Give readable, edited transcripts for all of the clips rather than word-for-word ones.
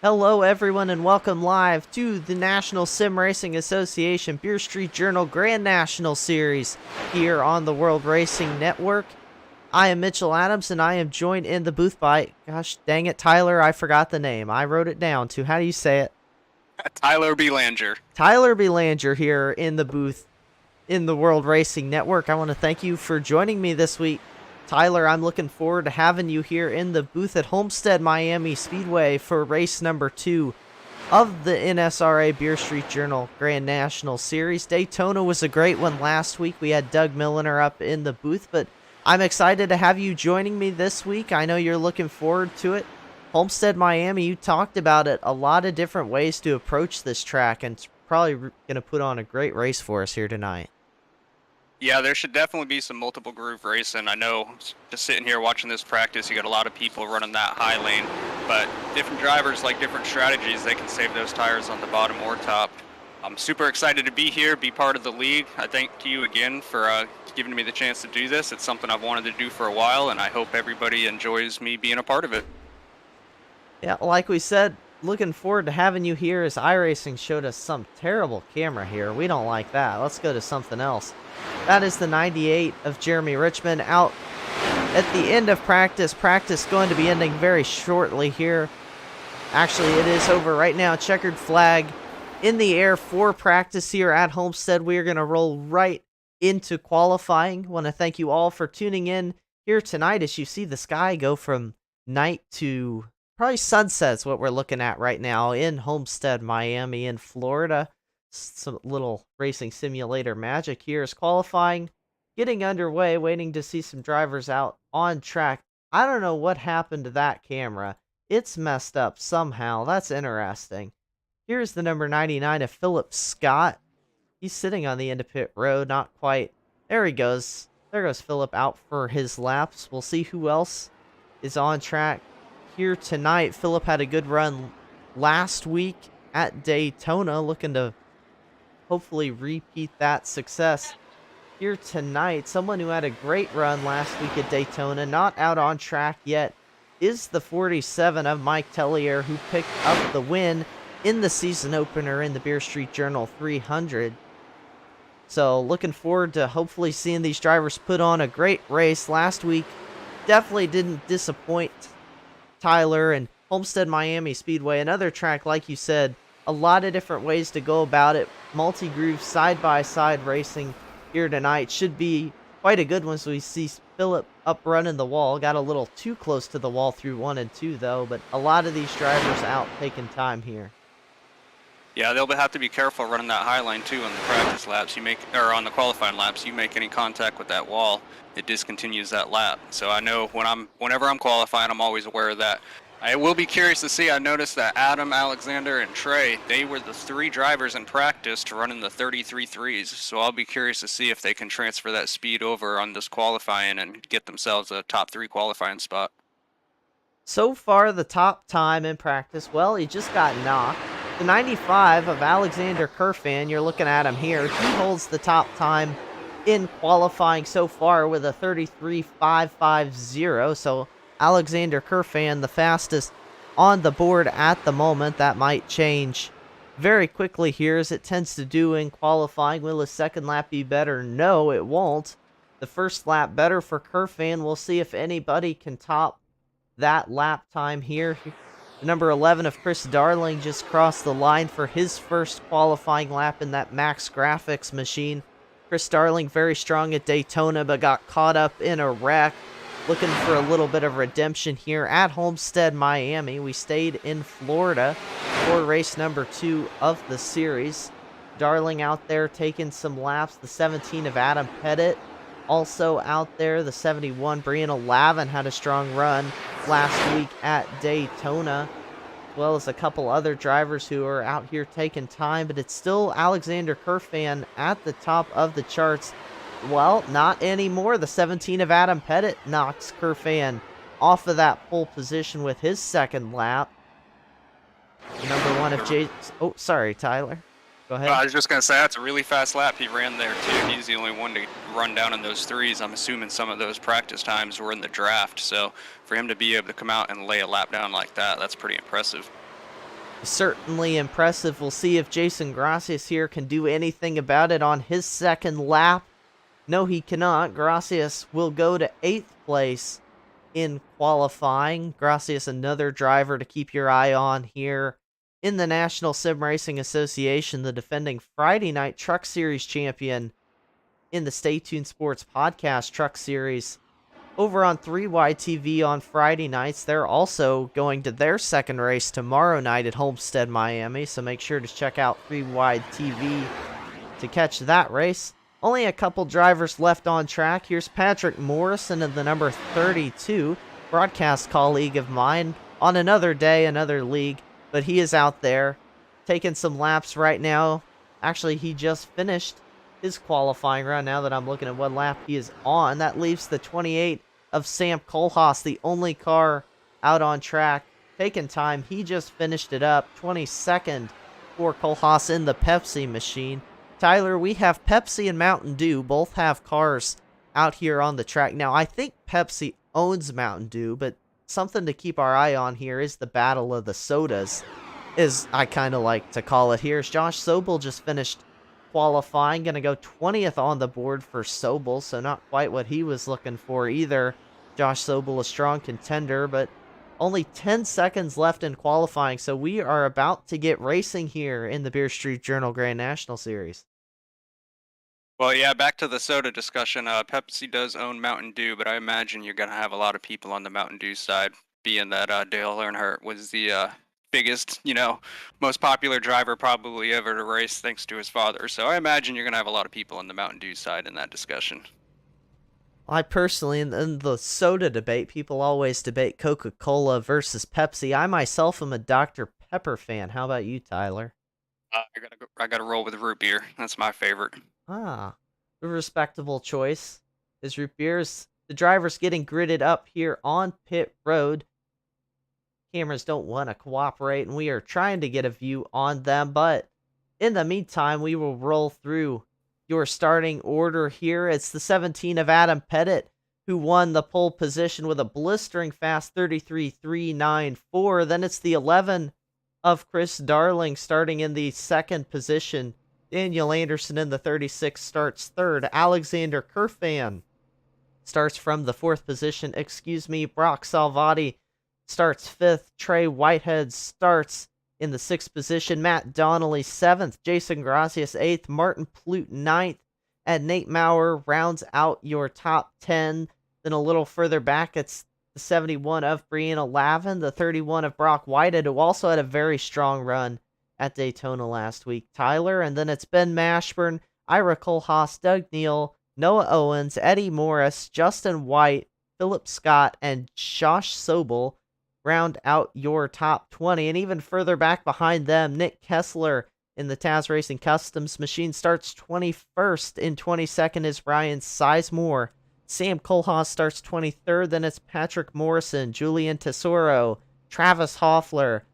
Hello, everyone, and welcome live to the National Sim Racing Association Beer Street Journal Grand National Series here on the World Racing Network. I am Mitchell Adams, and I am joined in the booth by, gosh dang it, Tyler, I forgot the name. I wrote it down too. How do you say it? Tyler Belanger. Tyler Belanger here in the booth in the World Racing Network. I want to thank you for joining me this week. Tyler, I'm looking forward to having you here in the booth at Homestead, Miami Speedway for race number 2 of the NSRA Beer Street Journal Grand National Series. Daytona was a great one last week. We had Doug Milliner up in the booth, but I'm excited to have you joining me this week. I know you're looking forward to it. Homestead, Miami, you talked about it. A lot of different ways to approach this track, and it's probably going to put on a great race for us here tonight. Yeah, there should definitely be some multiple groove racing. I know just sitting here watching this practice, you got a lot of people running that high lane, but different drivers like different strategies. They can save those tires on the bottom or top. I'm super excited to be here, be part of the league. I thank you again for giving me the chance to do this. It's something I've wanted to do for a while, and I hope everybody enjoys me being a part of it. Yeah, like we said, looking forward to having you here as iRacing showed us some terrible camera here. We don't like that. Let's go to something else. That is the 98 of Jeremy Richmond out at the end of practice. Practice going to be ending very shortly here. Actually, it is over right now. Checkered flag in the air for practice here at Homestead. We are going to roll right into qualifying. Want to thank you all for tuning in here tonight as you see the sky go from night to probably sunset's what we're looking at right now in Homestead, Miami, in Florida. Some little racing simulator magic here is qualifying, getting underway, waiting to see some drivers out on track. I don't know what happened to that camera. It's messed up somehow. That's interesting. Here's the number 99 of Philip Scott. He's sitting on the end of pit road, not quite. There he goes. There goes Philip out for his laps. We'll see who else is on track here tonight. Philip had a good run last week at Daytona, looking to hopefully repeat that success here tonight. Someone who had a great run last week at Daytona, not out on track yet, is the 47 of Mike Tellier, who picked up the win in the season opener in the Beer Street Journal 300. So looking forward to hopefully seeing these drivers put on a great race. Last week definitely didn't disappoint Tyler, and Homestead Miami Speedway, another track, like you said, a lot of different ways to go about it. Multi-groove side-by-side racing here tonight should be quite a good one. So we see Philip up running the wall. Got a little too close to the wall through 1 and 2 though, but a lot of these drivers out taking time here. Yeah, they'll have to be careful running that high line too on the practice laps. Or on the qualifying laps, you make any contact with that wall, it discontinues that lap. So I know whenever I'm qualifying, I'm always aware of that. I will be curious to see. I noticed that Adam, Alexander, and Trey, they were the 3 drivers in practice to run in the 33 threes. So I'll be curious to see if they can transfer that speed over on this qualifying and get themselves a top 3 qualifying spot. So far, the top time in practice, well, he just got knocked. The 95 of Alexander Kerfan, you're looking at him here, he holds the top time in qualifying so far with a 33.550. So Alexander Kerfan, the fastest on the board at the moment. That might change very quickly here, as it tends to do in qualifying. Will his second lap be better? No, it won't. The first lap better for Kerfan. We'll see if anybody can top that lap time here. Number 11 of Chris Darling just crossed the line for his first qualifying lap in that Max Graphics machine. Chris Darling very strong at Daytona, but got caught up in a wreck. Looking for a little bit of redemption here at Homestead, Miami. We stayed in Florida for race number 2 of the series. Darling out there taking some laps. The 17 of Adam Pettit also out there. The 71 Brianna Lavin had a strong run last week at Daytona, as well as a couple other drivers who are out here taking time, but it's still Alexander Kerfan at the top of the charts. Well, not anymore. The 17 of Adam Pettit knocks Kerfan off of that pole position with his second lap. Number 1 of Jay. Oh, sorry, Tyler. Go ahead. I was just going to say, that's a really fast lap he ran there, too. He's the only one to run down in those threes. I'm assuming some of those practice times were in the draft. So for him to be able to come out and lay a lap down like that, that's pretty impressive. Certainly impressive. We'll see if Jason Gracias here can do anything about it on his second lap. No, he cannot. Gracias will go to 8th place in qualifying. Gracias, another driver to keep your eye on here in the National Sim Racing Association, the defending Friday Night Truck Series champion in the Stay Tuned Sports Podcast Truck Series. Over on 3YTV on Friday nights, they're also going to their second race tomorrow night at Homestead, Miami, so make sure to check out 3YTV to catch that race. Only a couple drivers left on track. Here's Patrick Morrison of the number 32, broadcast colleague of mine on another day, another league, but he is out there taking some laps right now. Actually, he just finished his qualifying run now that I'm looking at what lap he is on. That leaves the 28 of Sam Kohlhaas, the only car out on track, taking time. He just finished it up, 22nd for Kohlhaas in the Pepsi machine. Tyler, we have Pepsi and Mountain Dew. Both have cars out here on the track. Now, I think Pepsi owns Mountain Dew, but something to keep our eye on here is the battle of the sodas, as I kind of like to call it here. Josh Sobel just finished qualifying, going to go 20th on the board for Sobel, so not quite what he was looking for either. Josh Sobel, a strong contender, but only 10 seconds left in qualifying, so we are about to get racing here in the Beer Street Journal Grand National Series. Well, yeah, back to the soda discussion. Pepsi does own Mountain Dew, but I imagine you're going to have a lot of people on the Mountain Dew side, being that Dale Earnhardt was the biggest, most popular driver probably ever to race thanks to his father. So I imagine you're going to have a lot of people on the Mountain Dew side in that discussion. I personally, in the soda debate, people always debate Coca-Cola versus Pepsi. I myself am a Dr. Pepper fan. How about you, Tyler? I gotta roll with root beer. That's my favorite. Ah, a respectable choice. As root beers, the driver's getting gridded up here on pit road. Cameras don't want to cooperate, and we are trying to get a view on them, but in the meantime, we will roll through your starting order here. It's the 17 of Adam Pettit, who won the pole position with a blistering fast 33.394. Then it's the 11 of Chris Darling starting in the second position. Daniel Anderson in the 36 starts third. Alexander Kerfan starts from the fourth position. Brock Salvati starts fifth. Trey Whitehead starts in the sixth position. Matt Donnelly, seventh. Jason Gracias, eighth. Martin Plute, ninth. And Nate Maurer rounds out your top 10. Then a little further back, it's the 71 of Brianna Lavin, the 31 of Brock Whitehead, who also had a very strong run at Daytona last week, Tyler. And then it's Ben Mashburn, Ira Kohlhaas, Doug Neal, Noah Owens, Eddie Morris, Justin White, Philip Scott, and Josh Sobel round out your top 20. And even further back behind them, Nick Kessler in the Taz Racing Customs machine starts 21st. In 22nd is Ryan Sizemore. Sam Kohlhaas starts 23rd. Then it's Patrick Morrison, Julian Tesoro, Travis Hoffler,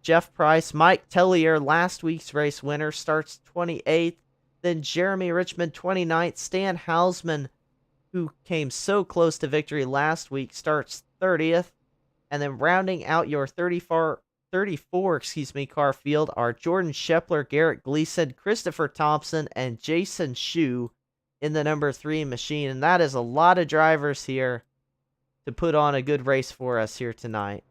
Jeff Price, Mike Tellier, last week's race winner, starts 28th. Then Jeremy Richmond, 29th. Stan Hausman, who came so close to victory last week, starts 30th. And then rounding out your 34 car field are Jordan Shepler, Garrett Gleason, Christopher Thompson, and Jason Shue in the number 3 machine. And that is a lot of drivers here to put on a good race for us here tonight.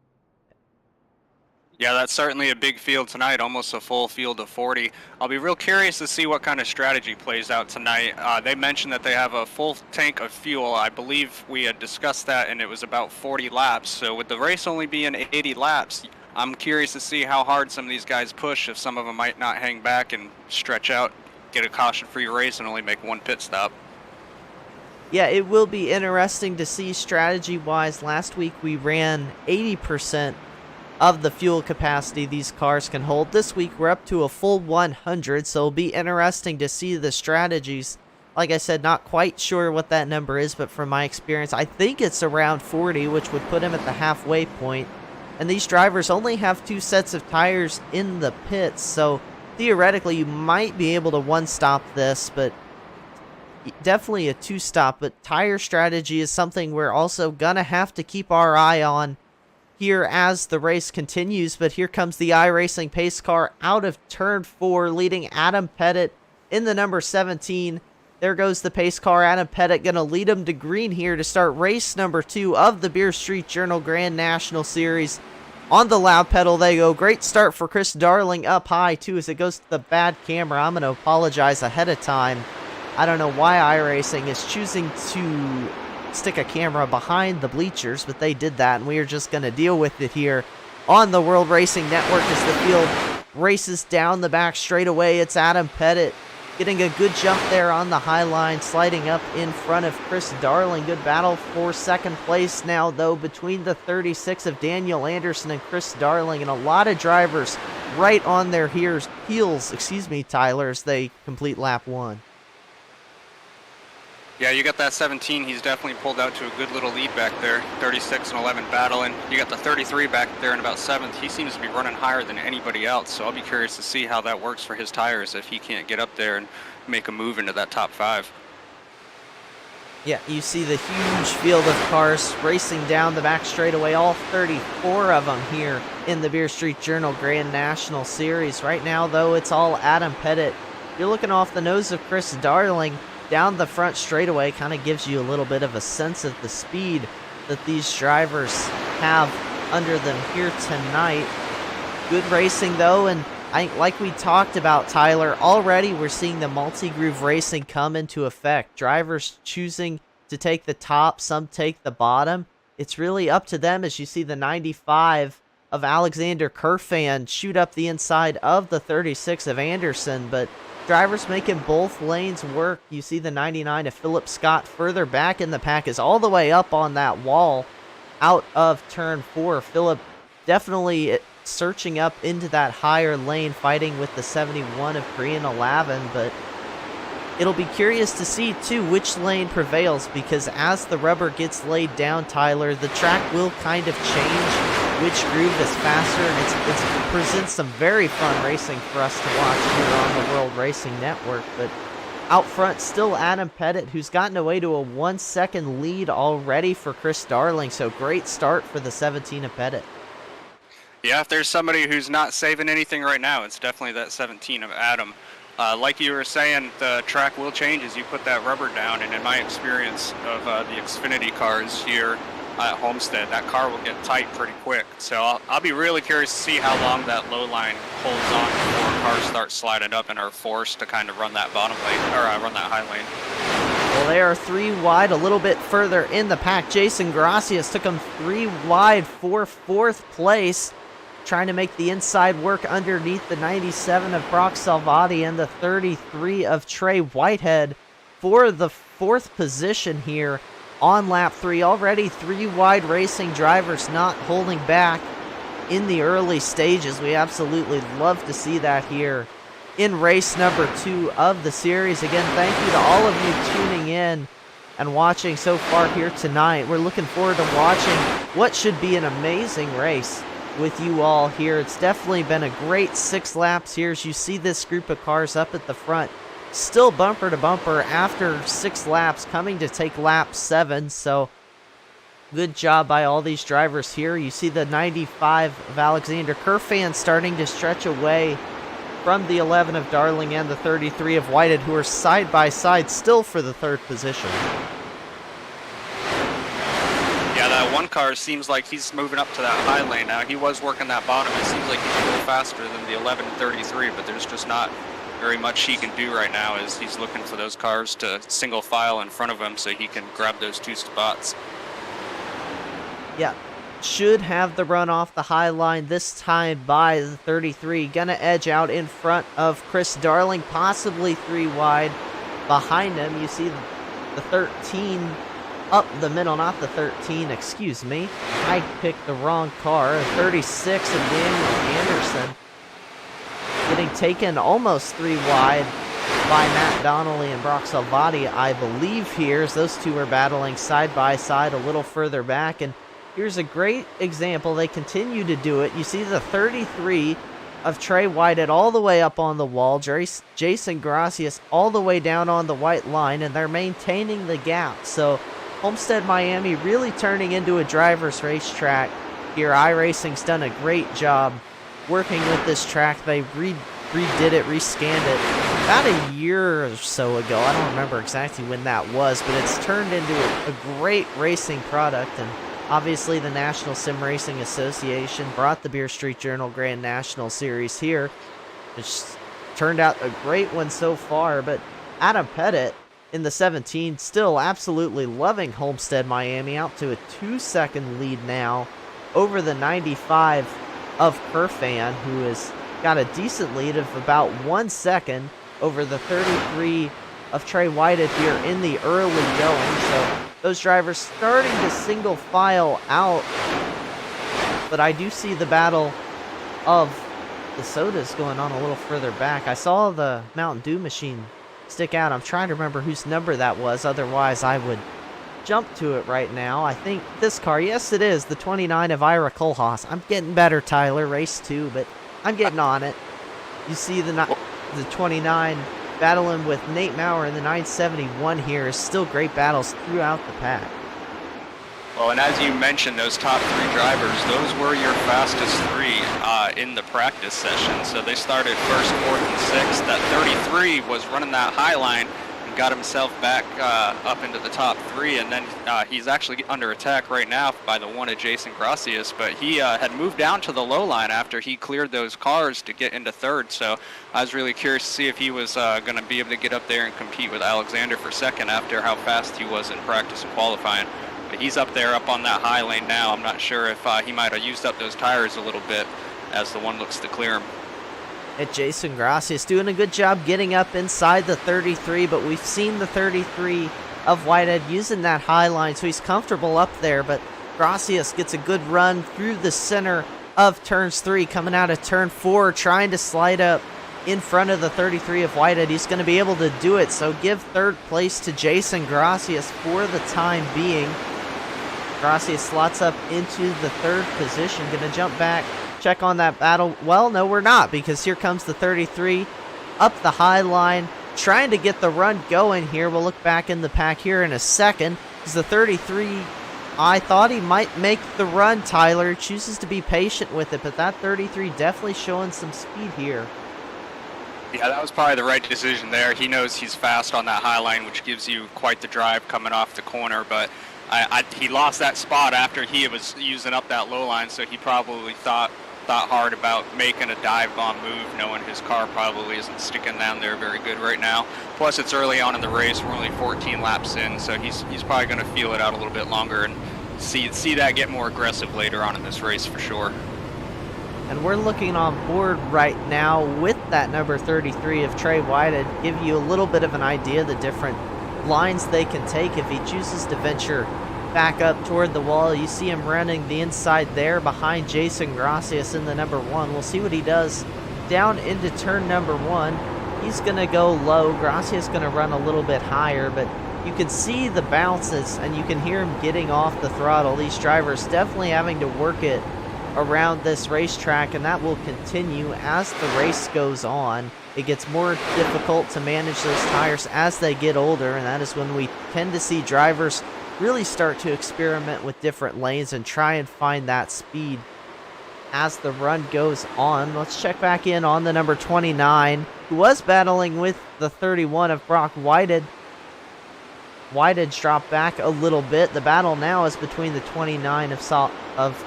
Yeah, that's certainly a big field tonight, almost a full field of 40. I'll be real curious to see what kind of strategy plays out tonight. They mentioned that they have a full tank of fuel. I believe we had discussed that, and it was about 40 laps. So with the race only being 80 laps, I'm curious to see how hard some of these guys push, if some of them might not hang back and stretch out, get a caution-free race, and only make one pit stop. Yeah, it will be interesting to see strategy-wise. Last week we ran 80% of the fuel capacity these cars can hold. This week we're up to a full 100, so it'll be interesting to see the strategies. Like I said, not quite sure what that number is, but from my experience, I think it's around 40, which would put him at the halfway point. And these drivers only have 2 sets of tires in the pits, so theoretically you might be able to one-stop this, but definitely a 2-stop. But tire strategy is something we're also gonna have to keep our eye on here as the race continues, but here comes the iRacing pace car out of turn 4, leading Adam Pettit in the number 17. There goes the pace car. Adam Pettit going to lead him to green here to start race number 2 of the Beer Street Journal Grand National Series. On the loud pedal they go. Great start for Chris Darling up high too as it goes to the bad camera. I'm going to apologize ahead of time. I don't know why iRacing is choosing to stick a camera behind the bleachers, but they did that, and we are just going to deal with it here on the World Racing Network as the field races down the back straightaway. It's Adam Pettit getting a good jump there on the high line, sliding up in front of Chris Darling. Good battle for second place now, though, between the 36 of Daniel Anderson and Chris Darling, and a lot of drivers right on their heels, Tyler, as they complete lap 1. Yeah, you got that 17. He's definitely pulled out to a good little lead back there. 36 and 11 battling. You got the 33 back there in about 7th. He seems to be running higher than anybody else, so I'll be curious to see how that works for his tires if he can't get up there and make a move into that top 5. Yeah, you see the huge field of cars racing down the back straightaway, all 34 of them here in the Beer Street Journal Grand National Series. Right now, though, it's all Adam Pettit. You're looking off the nose of Chris Darling. Down the front straightaway kind of gives you a little bit of a sense of the speed that these drivers have under them here tonight. Good racing though, and like we talked about, Tyler, already we're seeing the multi-groove racing come into effect. Drivers choosing to take the top, some take the bottom. It's really up to them as you see the 95 of Alexander Kerfan shoot up the inside of the 36 of Anderson, but drivers making both lanes work. You see the 99 of Philip Scott further back in the pack is all the way up on that wall out of turn 4. Philip definitely searching up into that higher lane, fighting with the 71 of Korean 11, but it'll be curious to see too which lane prevails, because as the rubber gets laid down, Tyler, the track will kind of change which groove is faster, and it presents some very fun racing for us to watch here on the World Racing Network. But out front, still Adam Pettit, who's gotten away to a 1-second lead already for Chris Darling, so great start for the 17 of Pettit. Yeah, if there's somebody who's not saving anything right now, it's definitely that 17 of Adam. Like you were saying, the track will change as you put that rubber down, and in my experience of the Xfinity cars here at Homestead, that car will get tight pretty quick. So I'll be really curious to see how long that low line holds on before cars start sliding up and are forced to kind of run that bottom lane, or run that high lane. Well, they are 3 wide, a little bit further in the pack. Jason Gracias took them 3 wide for 4th place, trying to make the inside work underneath the 97 of Brock Salvati and the 33 of Trey Whitehead for the 4th position here on lap 3. Already 3 wide racing drivers not holding back in the early stages. We absolutely love to see that here in race number 2 of the series. Again, thank you to all of you tuning in and watching so far here tonight. We're looking forward to watching what should be an amazing race with you all here. It's definitely been a great 6 laps here as you see this group of cars up at the front still bumper to bumper after 6 laps, coming to take lap 7. So good job by all these drivers here. You see the 95 of Alexander Kerfan starting to stretch away from the 11 of Darling and the 33 of Whitehead, who are side by side still for the 3rd position. Yeah, that one car seems like he's moving up to that high lane now. He was working that bottom. It seems like he's a little faster than the 11 and 33, but there's just not very much he can do right now as he's looking for those cars to single file in front of him so he can grab those 2 spots. Yeah, should have the run off the high line this time by the 33. Gonna edge out in front of Chris Darling, possibly 3 wide behind him. You see the 13 up the middle, not the 13, excuse me. I picked the wrong car. 36 of Daniel Anderson getting taken almost 3 wide by Matt Donnelly and Brock Salvati, I believe, here, as those two are battling side by side a little further back. And here's a great example. They continue to do it. You see the 33 of Trey Whitehead all the way up on the wall, Jason Gracias all the way down on the white line, and they're maintaining the gap. So Homestead, Miami really turning into a driver's racetrack here. iRacing's done a great job working with this track. They redid it, rescanned it about a year or so ago. I don't remember exactly when that was, but it's turned into a great racing product. And obviously the National Sim Racing Association brought the Beer Street Journal Grand National Series here. It's turned out a great one so far, but Adam Pettit in the 17 still absolutely loving Homestead Miami, out to a 2-second lead now over the 95 of Kerfan, who has got a decent lead of about 1 second over the 33 of Trey Whited here in the early going. So those drivers starting to single file out, but I do see the battle of the sodas going on a little further back. I saw the Mountain Dew machine stick out. I'm trying to remember whose number that was, otherwise I would jump to it right now. I think this car, yes it is, the 29 of Ira Kohlhaas. I'm getting better, Tyler, race 2, but I'm getting on it. You see the 29 battling with Nate Maurer in the 971 here. Is still great battles throughout the pack. Well, and as you mentioned, those top 3 drivers, those were your fastest 3 in the practice session. So they started first, 4th, and 6th. That 33 was running that high line and got himself back up into the top 3. And then he's actually under attack right now by the 1 of Jason Gracias. But he had moved down to the low line after he cleared those cars to get into 3rd. So I was really curious to see if he was going to be able to get up there and compete with Alexander for 2nd after how fast he was in practice and qualifying. But he's up there up on that high lane now. I'm not sure if he might have used up those tires a little bit as the 1 looks to clear him. And Jason Gracias doing a good job getting up inside the 33, but we've seen the 33 of Whitehead using that high line, so he's comfortable up there. But Gracias gets a good run through the center of turns 3, coming out of turn 4, trying to slide up in front of the 33 of Whitehead. He's going to be able to do it, so give 3rd place to Jason Gracias for the time being. Gracias slots up into the 3rd position. Going to jump back, check on that battle. Well, no, we're not, because here comes the 33 up the high line, trying to get the run going here. We'll look back in the pack here in a second. Because the 33, I thought he might make the run, Tyler. Chooses to be patient with it, but that 33 definitely showing some speed here. Yeah, that was probably the right decision there. He knows he's fast on that high line, which gives you quite the drive coming off the corner, but he lost that spot after he was using up that low line, so he probably thought hard about making a dive bomb move, knowing his car probably isn't sticking down there very good right now. Plus, it's early on in the race. We're only 14 laps in, so he's probably going to feel it out a little bit longer and see that get more aggressive later on in this race for sure. And we're looking on board right now with that number 33 of Trey Whitehead. Give you a little bit of an idea of the different lines they can take if he chooses to venture back up toward the wall. You see him running the inside there behind Jason Gracias in the number 1. We'll see what he does down into turn number 1. He's going to go low. Gracias going to run a little bit higher, but you can see the bounces and you can hear him getting off the throttle. These drivers definitely having to work it around this racetrack, and that will continue as the race goes on. It gets more difficult to manage those tires as they get older, and that is when we tend to see drivers really start to experiment with different lanes and try and find that speed as the run goes on. Let's check back in on the number 29, who was battling with the 31 of Brock Whitehead. Whitehead's dropped back a little bit. The battle now is between the 29 of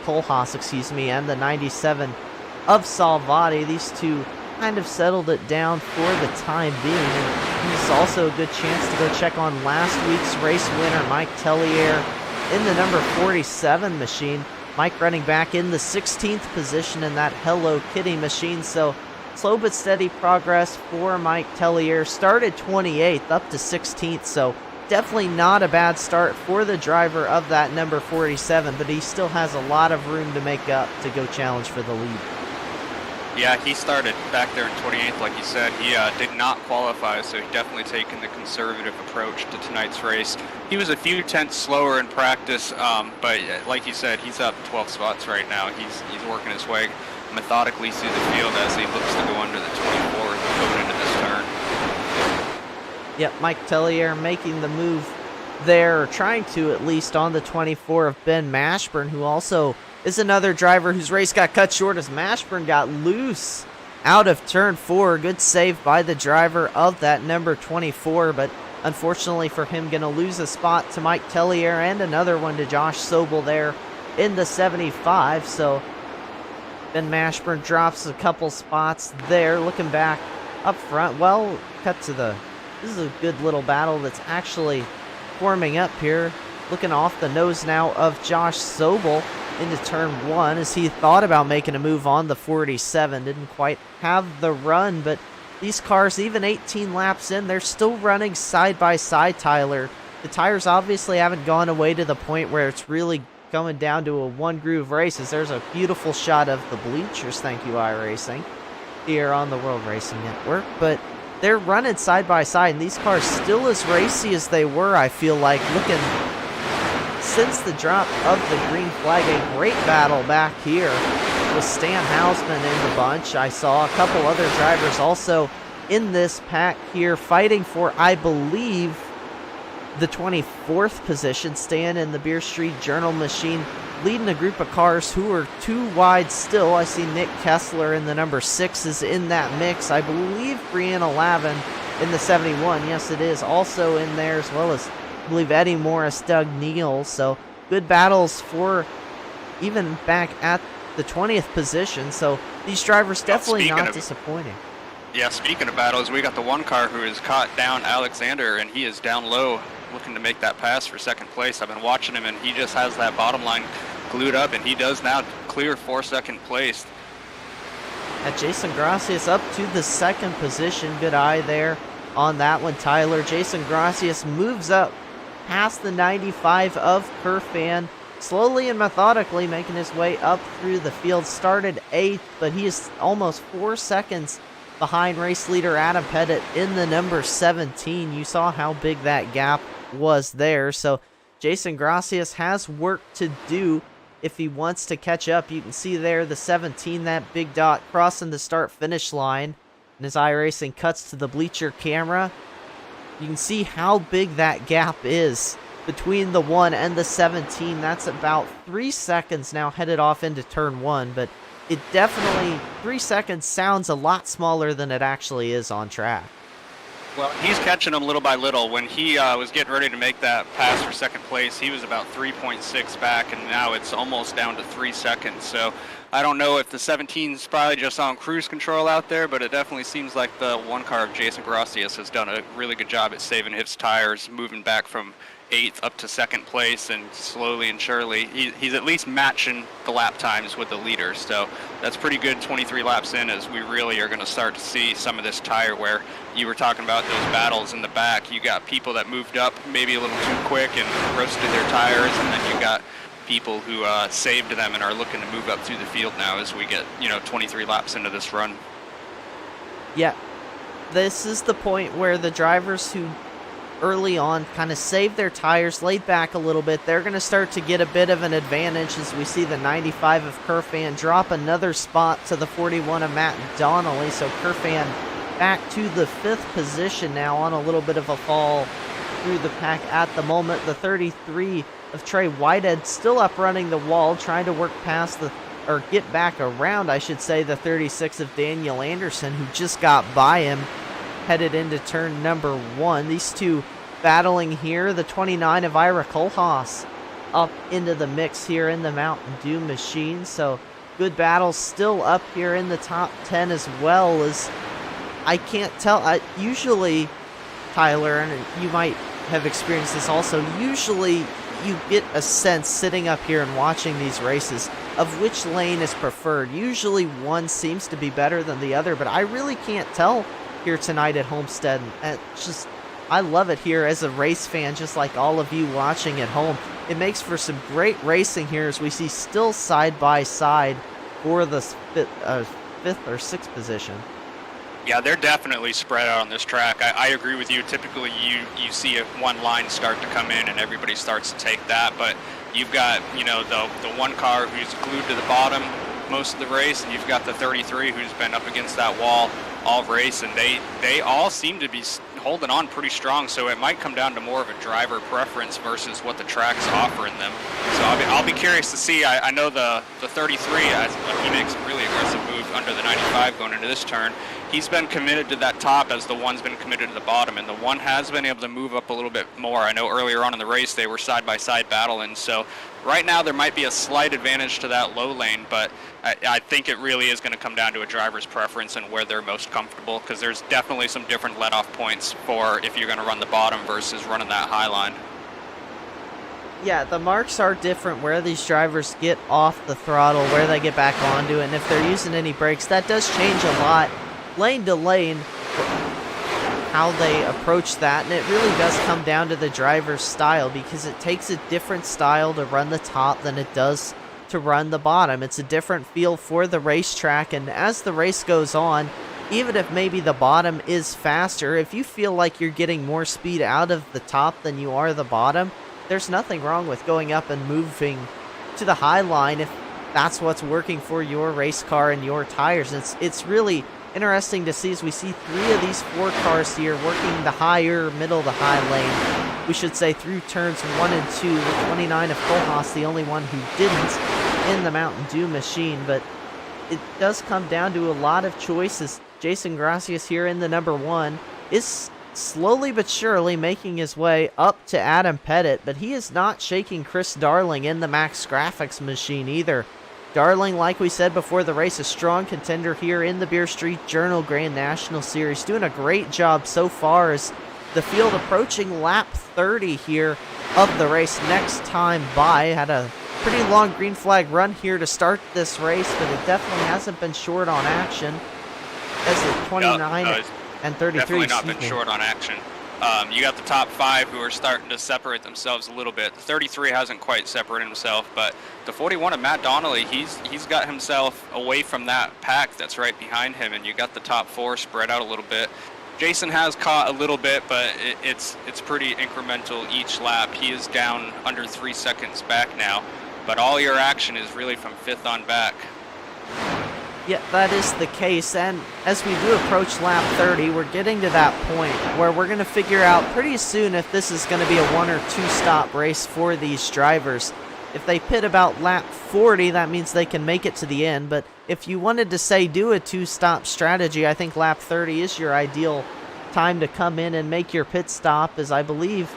Kohlhaas, and the 97 of Salvati. These two kind of settled it down for the time being. And this is also a good chance to go check on last week's race winner, Mike Tellier, in the number 47 machine. Mike running back in the 16th position in that Hello Kitty machine. So slow but steady progress for Mike Tellier. Started 28th up to 16th, so definitely not a bad start for the driver of that number 47, but he still has a lot of room to make up to go challenge for the lead. Yeah, he started back there in 28th, like you said. He did not qualify, so he definitely taken the conservative approach to tonight's race. He was a few tenths slower in practice, but like you said, he's up 12 spots right now. He's working his way methodically through the field as he looks to go under the 24 going into this turn. Yep, Mike Tellier making the move there, or trying to at least, on the 24 of Ben Mashburn, who also is another driver whose race got cut short as Mashburn got loose out of turn 4. Good save by the driver of that number 24, but unfortunately for him, going to lose a spot to Mike Tellier and another one to Josh Sobel there in the 75. So Ben Mashburn drops a couple spots there. Looking back up front, well, cut to the... This is a good little battle that's actually forming up here. Looking off the nose now of Josh Sobel into turn 1 as he thought about making a move on the 47. Didn't quite have the run, but these cars, even 18 laps in, they're still running side by side, Tyler. The tires obviously haven't gone away to the point where it's really coming down to a one groove race. As there's a beautiful shot of the bleachers, thank you iRacing, here on the World Racing Network. But they're running side by side, and these cars still as racy as they were, I feel like, looking since the drop of the green flag. A great battle back here with Stan Hausman in the bunch. I saw a couple other drivers also in this pack here fighting for, I believe, the 24th position. Stan in the Beer Street Journal machine leading a group of cars who are too wide still. I see Nick Kessler in the number 6 is in that mix. I believe Brianna Lavin in the 71. Yes, it is also in there, as well as, I believe, Eddie Morris, Doug Neal. So good battles for even back at the 20th position. So these drivers definitely not disappointing. Yeah, speaking of battles, we got the one car who has caught down Alexander, and he is down low looking to make that pass for second place. I've been watching him, and he just has that bottom line glued up, and he does now clear for second place. At Jason Gracias up to the second position. Good eye there on that one, Tyler. Jason Gracias moves up past the 95 of Kerfan, slowly and methodically making his way up through the field. Started 8th, but he is almost 4 seconds behind race leader Adam Pettit in the number 17. You saw how big that gap was there. So Jason Gracias has work to do if he wants to catch up. You can see there the 17, that big dot crossing the start finish line. And as iRacing cuts to the bleacher camera, you can see how big that gap is between the 1 and the 17. That's about 3 seconds now headed off into turn 1, but it definitely, 3 seconds sounds a lot smaller than it actually is on track. Well, he's catching them little by little. When he was getting ready to make that pass for second place, he was about 3.6 back, and now it's almost down to 3 seconds. So I don't know if the 17 is probably just on cruise control out there, but it definitely seems like the one car of Jason Gracias has done a really good job at saving his tires, moving back from 8th up to second place, and slowly and surely he's at least matching the lap times with the leaders. So that's pretty good 23 laps in, as we really are going to start to see some of this tire wear. You were talking about those battles in the back. You got people that moved up maybe a little too quick and roasted their tires, and then you got people who saved them and are looking to move up through the field now as we get 23 laps into this run. Yeah, this is the point where the drivers who early on kind of saved their tires, laid back a little bit, they're going to start to get a bit of an advantage as we see the 95 of Kerfan drop another spot to the 41 of Matt Donnelly. So Kerfan back to the 5th position now on a little bit of a fall through the pack at the moment. The 33 of Trey Whitehead still up running the wall, trying to work past or get back around, I should say, the 36 of Daniel Anderson, who just got by him, headed into turn number 1. These two battling here. The 29 of Ira Kohlhaas up into the mix here in the Mountain Dew machine. So good battles still up here in the top 10, as well as, I can't tell, usually, Tyler, and you might have experienced this also, usually you get a sense sitting up here and watching these races of which lane is preferred. Usually one seems to be better than the other, but I really can't tell here tonight at Homestead. And I love it here as a race fan, just like all of you watching at home. It makes for some great racing here as we see still side by side for the 5th or 6th position. Yeah, they're definitely spread out on this track. I agree with you. Typically, you see one line start to come in and everybody starts to take that, but you've got, the one car who's glued to the bottom most of the race, and you've got the 33 who's been up against that wall all race, and they all seem to be holding on pretty strong, so it might come down to more of a driver preference versus what the track's offering them. So I'll be curious to see. I know the 33, he makes a really aggressive move under the 95 going into this turn. He's been committed to that top as the one's been committed to the bottom, and the one has been able to move up a little bit more. I know earlier on in the race they were side-by-side battling, so right now there might be a slight advantage to that low lane, but I think it really is going to come down to a driver's preference and where they're most comfortable, because there's definitely some different let-off points for if you're going to run the bottom versus running that high line. Yeah, the marks are different where these drivers get off the throttle, where they get back onto it, and if they're using any brakes, that does change a lot lane to lane how they approach that, and it really does come down to the driver's style, because it takes a different style to run the top than it does to run the bottom. It's a different feel for the racetrack, and as the race goes on, even if maybe the bottom is faster, if you feel like you're getting more speed out of the top than you are the bottom, there's nothing wrong with going up and moving to the high line if that's what's working for your race car and your tires. It's really interesting to see as we see 3 of these 4 cars here working the higher, middle to high lane. We should say through turns 1 and 2, with 29 of Kohlhaas the only one who didn't in the Mountain Dew machine. But it does come down to a lot of choices. Jason Gracias here in the number 1 is slowly but surely making his way up to Adam Pettit, but he is not shaking Chris Darling in the Max Graphics machine either. Darling, like we said before the race, a strong contender here in the Beer Street Journal Grand National Series. Doing a great job so far as the field approaching lap 30 here of the race. Next time by, had a pretty long green flag run here to start this race, but it definitely hasn't been short on action. As the 29 and 33. Definitely not been short on action. You got the top 5 who are starting to separate themselves a little bit. The 33 hasn't quite separated himself, but the 41 of Matt Donnelly, he's got himself away from that pack that's right behind him, and you got the top 4 spread out a little bit. Jason has caught a little bit, but it's pretty incremental each lap. He is down under 3 seconds back now, but all your action is really from 5th on back. Yeah, that is the case, and as we do approach lap 30, we're getting to that point where we're going to figure out pretty soon if this is going to be a 1 or 2 stop race for these drivers. If they pit about lap 40, that means they can make it to the end, but if you wanted to say do a 2-stop strategy, I think lap 30 is your ideal time to come in and make your pit stop, as I believe...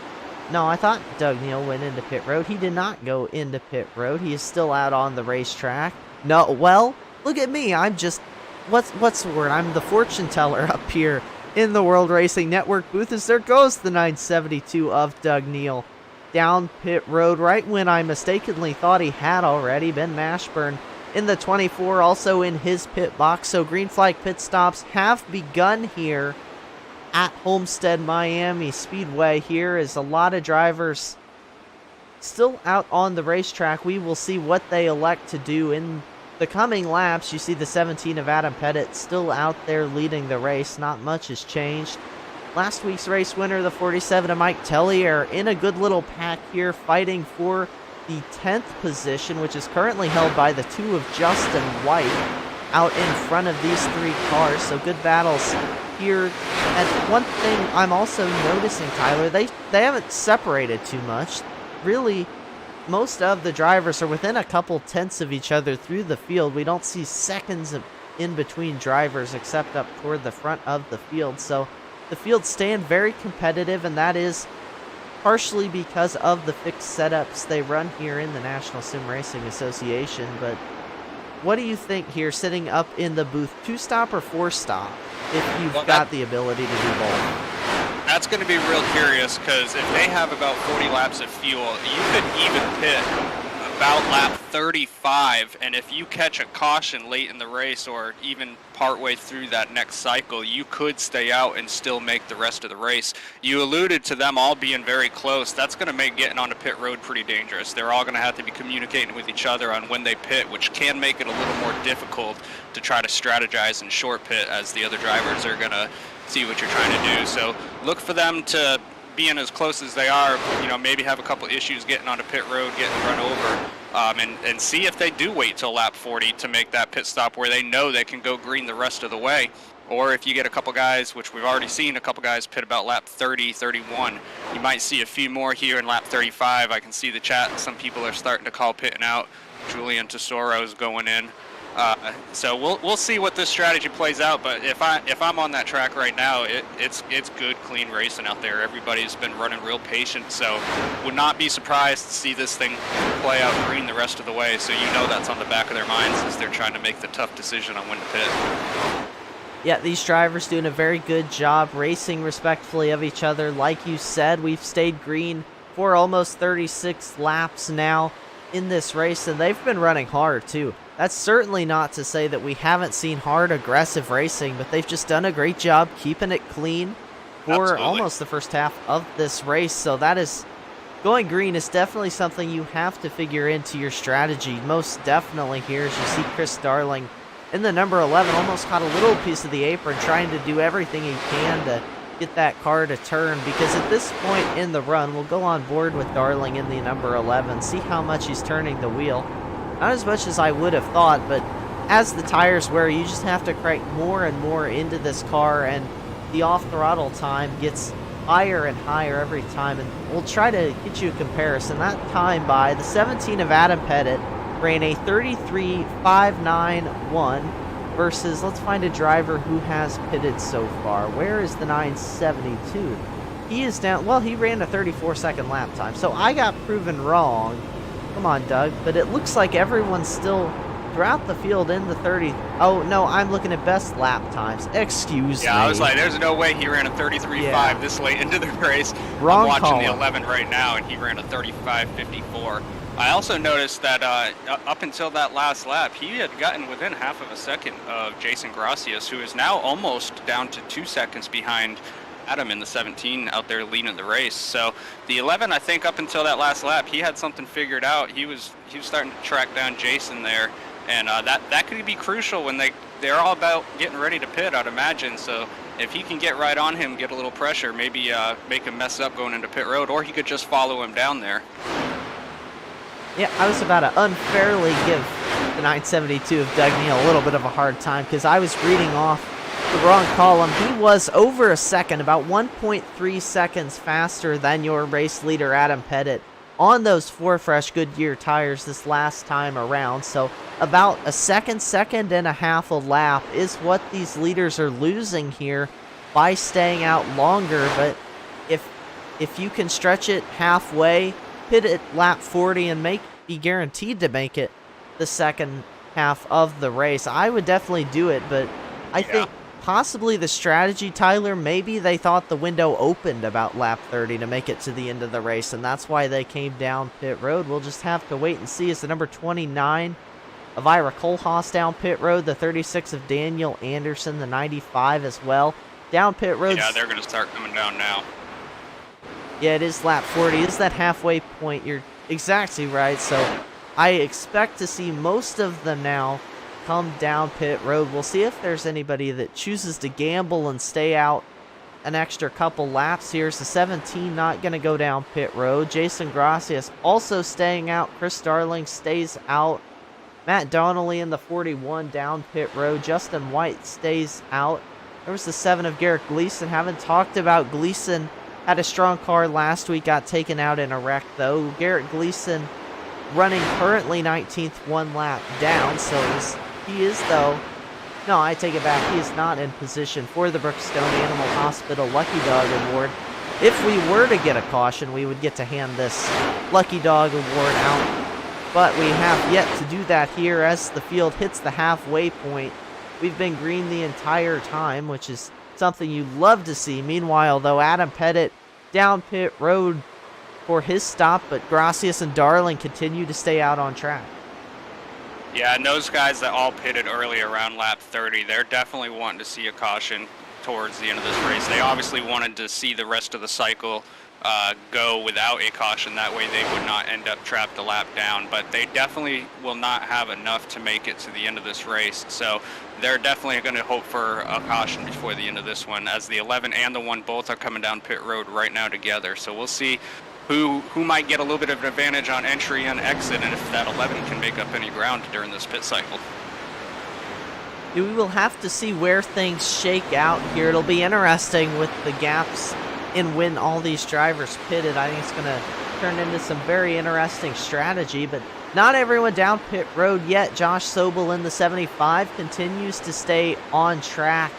No, I thought Doug Neal went into pit road. He did not go into pit road. He is still out on the racetrack. No, well... Look at me, I'm just, what's the word? I'm the fortune teller up here in the World Racing Network booth as there goes the 972 of Doug Neal down pit road right when I mistakenly thought he had already. Ben Mashburn in the 24 also in his pit box. So green flag pit stops have begun here at Homestead Miami Speedway. Here is a lot of drivers still out on the racetrack. We will see what they elect to do in the coming laps. You see the 17 of Adam Pettit still out there leading the race. Not much has changed. Last week's race winner, the 47 of Mike Tellier, in a good little pack here, fighting for the 10th position, which is currently held by the 2 of Justin White out in front of these 3 cars. So good battles here. And one thing I'm also noticing, Tyler, they haven't separated too much. Really, most of the drivers are within a couple tenths of each other through the field. We don't see seconds in between drivers except up toward the front of the field. So the field staying very competitive, and that is partially because of the fixed setups they run here in the National Sim Racing Association. But what do you think here sitting up in the booth? 2-stop or 4-stop if you've got the ability to do both? That's going to be real curious, because if they have about 40 laps of fuel, you could even pit about lap 35, and if you catch a caution late in the race or even partway through that next cycle, you could stay out and still make the rest of the race. You alluded to them all being very close. That's going to make getting onto pit road pretty dangerous. They're all going to have to be communicating with each other on when they pit, which can make it a little more difficult to try to strategize in short pit, as the other drivers are going to see what you're trying to do. So look for them to being as close as they are, maybe have a couple issues getting onto pit road, getting run over, and see if they do wait till lap 40 to make that pit stop where they know they can go green the rest of the way. Or if you get a couple guys, which we've already seen a couple guys pit about lap 30, 31, you might see a few more here in lap 35. I can see the chat. Some people are starting to call pitting out. Julian Tesoro is going in. So we'll see what this strategy plays out. But if I'm on that track right now, it's good, clean racing out there. Everybody's been running real patient, so would not be surprised to see this thing play out green the rest of the way. So you know that's on the back of their minds as they're trying to make the tough decision on when to pit. Yeah, these drivers doing a very good job racing respectfully of each other. Like you said, we've stayed green for almost 36 laps now in this race, and they've been running hard too. That's certainly not to say that we haven't seen hard, aggressive racing, but they've just done a great job keeping it clean for almost the first half of this race. So that is, going green is definitely something you have to figure into your strategy. Most definitely here, as you see Chris Darling in the number 11 almost caught a little piece of the apron, trying to do everything he can to get that car to turn, because at this point in the run, we'll go on board with Darling in the number 11, see how much he's turning the wheel. Not as much as I would have thought, but as the tires wear, you just have to crank more and more into this car, and the off-throttle time gets higher and higher every time. And we'll try to get you a comparison. That time by the 17 of Adam Pettit ran a 33.591 versus, let's find a driver who has pitted so far. Where is the 972? He is down, well, he ran a 34-second lap time, so I got proven wrong. Come on, Doug. But it looks like everyone's still throughout the field in the 30. Oh, no, I'm looking at best lap times. Excuse me. Yeah, I was like, there's no way he ran a 33.5 this late into the race. Wrong I'm watching caller. the 11 right now, and he ran a 35.54. I also noticed that up until that last lap, he had gotten within half of a second of Jason Gracias, who is now almost down to 2 seconds behind Adam in the 17 out there leading the race. So the 11, I think up until that last lap, he had something figured out. He was starting to track down Jason there, and that could be crucial when they're all about getting ready to pit, I'd imagine. So if he can get right on him, get a little pressure, maybe make him mess up going into pit road, or he could just follow him down there. Yeah, I was about to unfairly give the 972 of Doug Neal a little bit of a hard time, because I was reading off the wrong column. He was over a second, about 1.3 seconds faster than your race leader Adam Pettit on those 4 fresh Goodyear tires this last time around. So about a second and a half a lap is what these leaders are losing here by staying out longer. But if you can stretch it halfway, pit at lap 40 and be guaranteed to make it the second half of the race, I would definitely do it. But I think possibly the strategy, Tyler, maybe they thought the window opened about lap 30 to make it to the end of the race, and that's why they came down pit road. We'll just have to wait and see. As the number 29 of Ira Kohlhaas down pit road, the 36 of Daniel Anderson, the 95 as well down pit road. Yeah, they're going to start coming down now. Yeah, it is lap 40. It's that halfway point. You're exactly right. So I expect to see most of them now come down pit road. We'll see if there's anybody that chooses to gamble and stay out an extra couple laps here. So 17 not going to go down pit road. Jason Gracias also staying out. Chris Darling stays out. Matt Donnelly in the 41 down pit road. Justin White stays out. There was the 7 of Garrett Gleason. Haven't talked about Gleason. Had a strong car last week, got taken out in a wreck though. Garrett Gleason running currently 19th, 1 lap down. So he is though. No, I take it back. He is not in position for the Brookstone Animal Hospital Lucky Dog Award. If we were to get a caution, we would get to hand this Lucky Dog Award out. But we have yet to do that here as the field hits the halfway point. We've been green the entire time, which is something you love to see. Meanwhile, though, Adam Pettit down pit road for his stop, but Gracias and Darling continue to stay out on track. Yeah, and those guys that all pitted early around lap 30, they're definitely wanting to see a caution towards the end of this race. They obviously wanted to see the rest of the cycle go without a caution. That way they would not end up trapped a lap down, but they definitely will not have enough to make it to the end of this race. So they're definitely going to hope for a caution before the end of this one, as the 11 and the 1 both are coming down pit road right now together. So we'll see who might get a little bit of an advantage on entry and exit, and if that 11 can make up any ground during this pit cycle. We will have to see where things shake out here. It'll be interesting with the gaps in when all these drivers pitted. I think it's going to turn into some very interesting strategy, but not everyone down pit road yet. Josh Sobel in the 75 continues to stay on track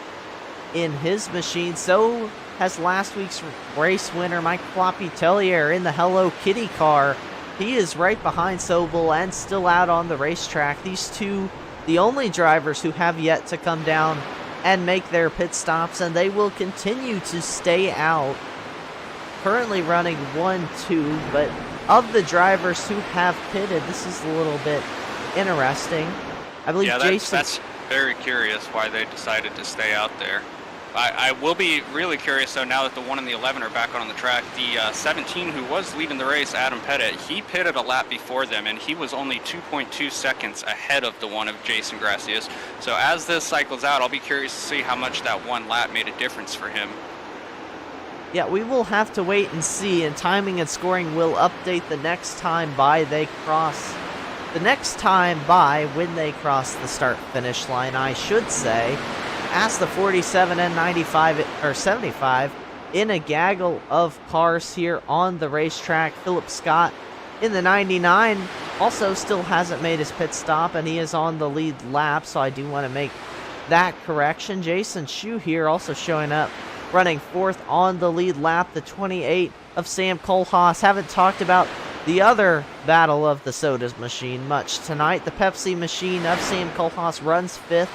in his machine. So has last week's race winner, Mike Floppy Tellier, in the Hello Kitty car. He is right behind Sobel and still out on the racetrack. These two, the only drivers who have yet to come down and make their pit stops, and they will continue to stay out. Currently running 1-2, but of the drivers who have pitted, this is a little bit interesting. I believe Jason... that's very curious why they decided to stay out there. I will be really curious, though, now that the 1 and the 11 are back on the track. The 17, who was leading the race, Adam Pettit, he pitted a lap before them, and he was only 2.2 seconds ahead of the one of Jason Gracias. So as this cycles out, I'll be curious to see how much that one lap made a difference for him. Yeah, we will have to wait and see, and timing and scoring will update the next time by they cross. The next time by when they cross the start-finish line, I should say, as the 47 and 95 or 75 in a gaggle of cars here on the racetrack. Philip Scott in the 99 also still hasn't made his pit stop, and he is on the lead lap, so I do want to make that correction. Jason Shu here also showing up, running fourth on the lead lap, the 28 of Sam Kohlhaas. Haven't talked about the other battle of the sodas machine much tonight. The Pepsi machine of Sam Kohlhaas runs fifth,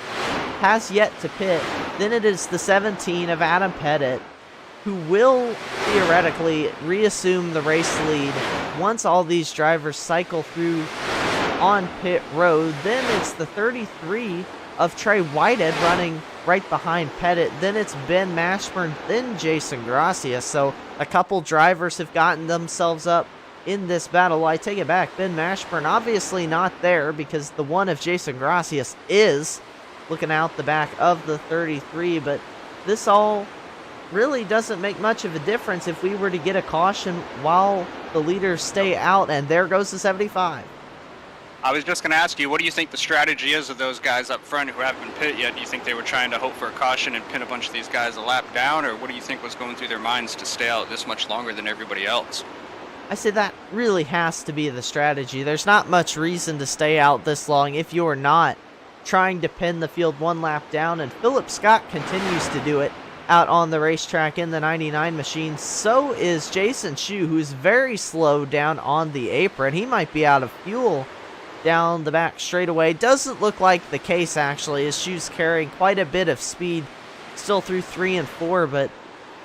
has yet to pit. Then it is the 17 of Adam Pettit, who will theoretically reassume the race lead once all these drivers cycle through on pit road. Then it's the 33 of Trey Whitehead running right behind Pettit. Then it's Ben Mashburn, then Jason Gracia. So a couple drivers have gotten themselves up in this battle. I take it back. Ben Mashburn obviously not there because the one of Jason Gracias is looking out the back of the 33, but this all really doesn't make much of a difference if we were to get a caution while the leaders stay out, and there goes the 75. I was just going to ask you, what do you think the strategy is of those guys up front who haven't been pit yet? Do you think they were trying to hope for a caution and pin a bunch of these guys a lap down, or what do you think was going through their minds to stay out this much longer than everybody else? I say that really has to be the strategy. There's not much reason to stay out this long if you're not trying to pin the field one lap down, and Philip Scott continues to do it out on the racetrack in the 99 machine. So is Jason Shu, who's very slow down on the apron. He might be out of fuel down the back straightaway. Doesn't look like the case, actually, as Shu's carrying quite a bit of speed still through 3 and 4, but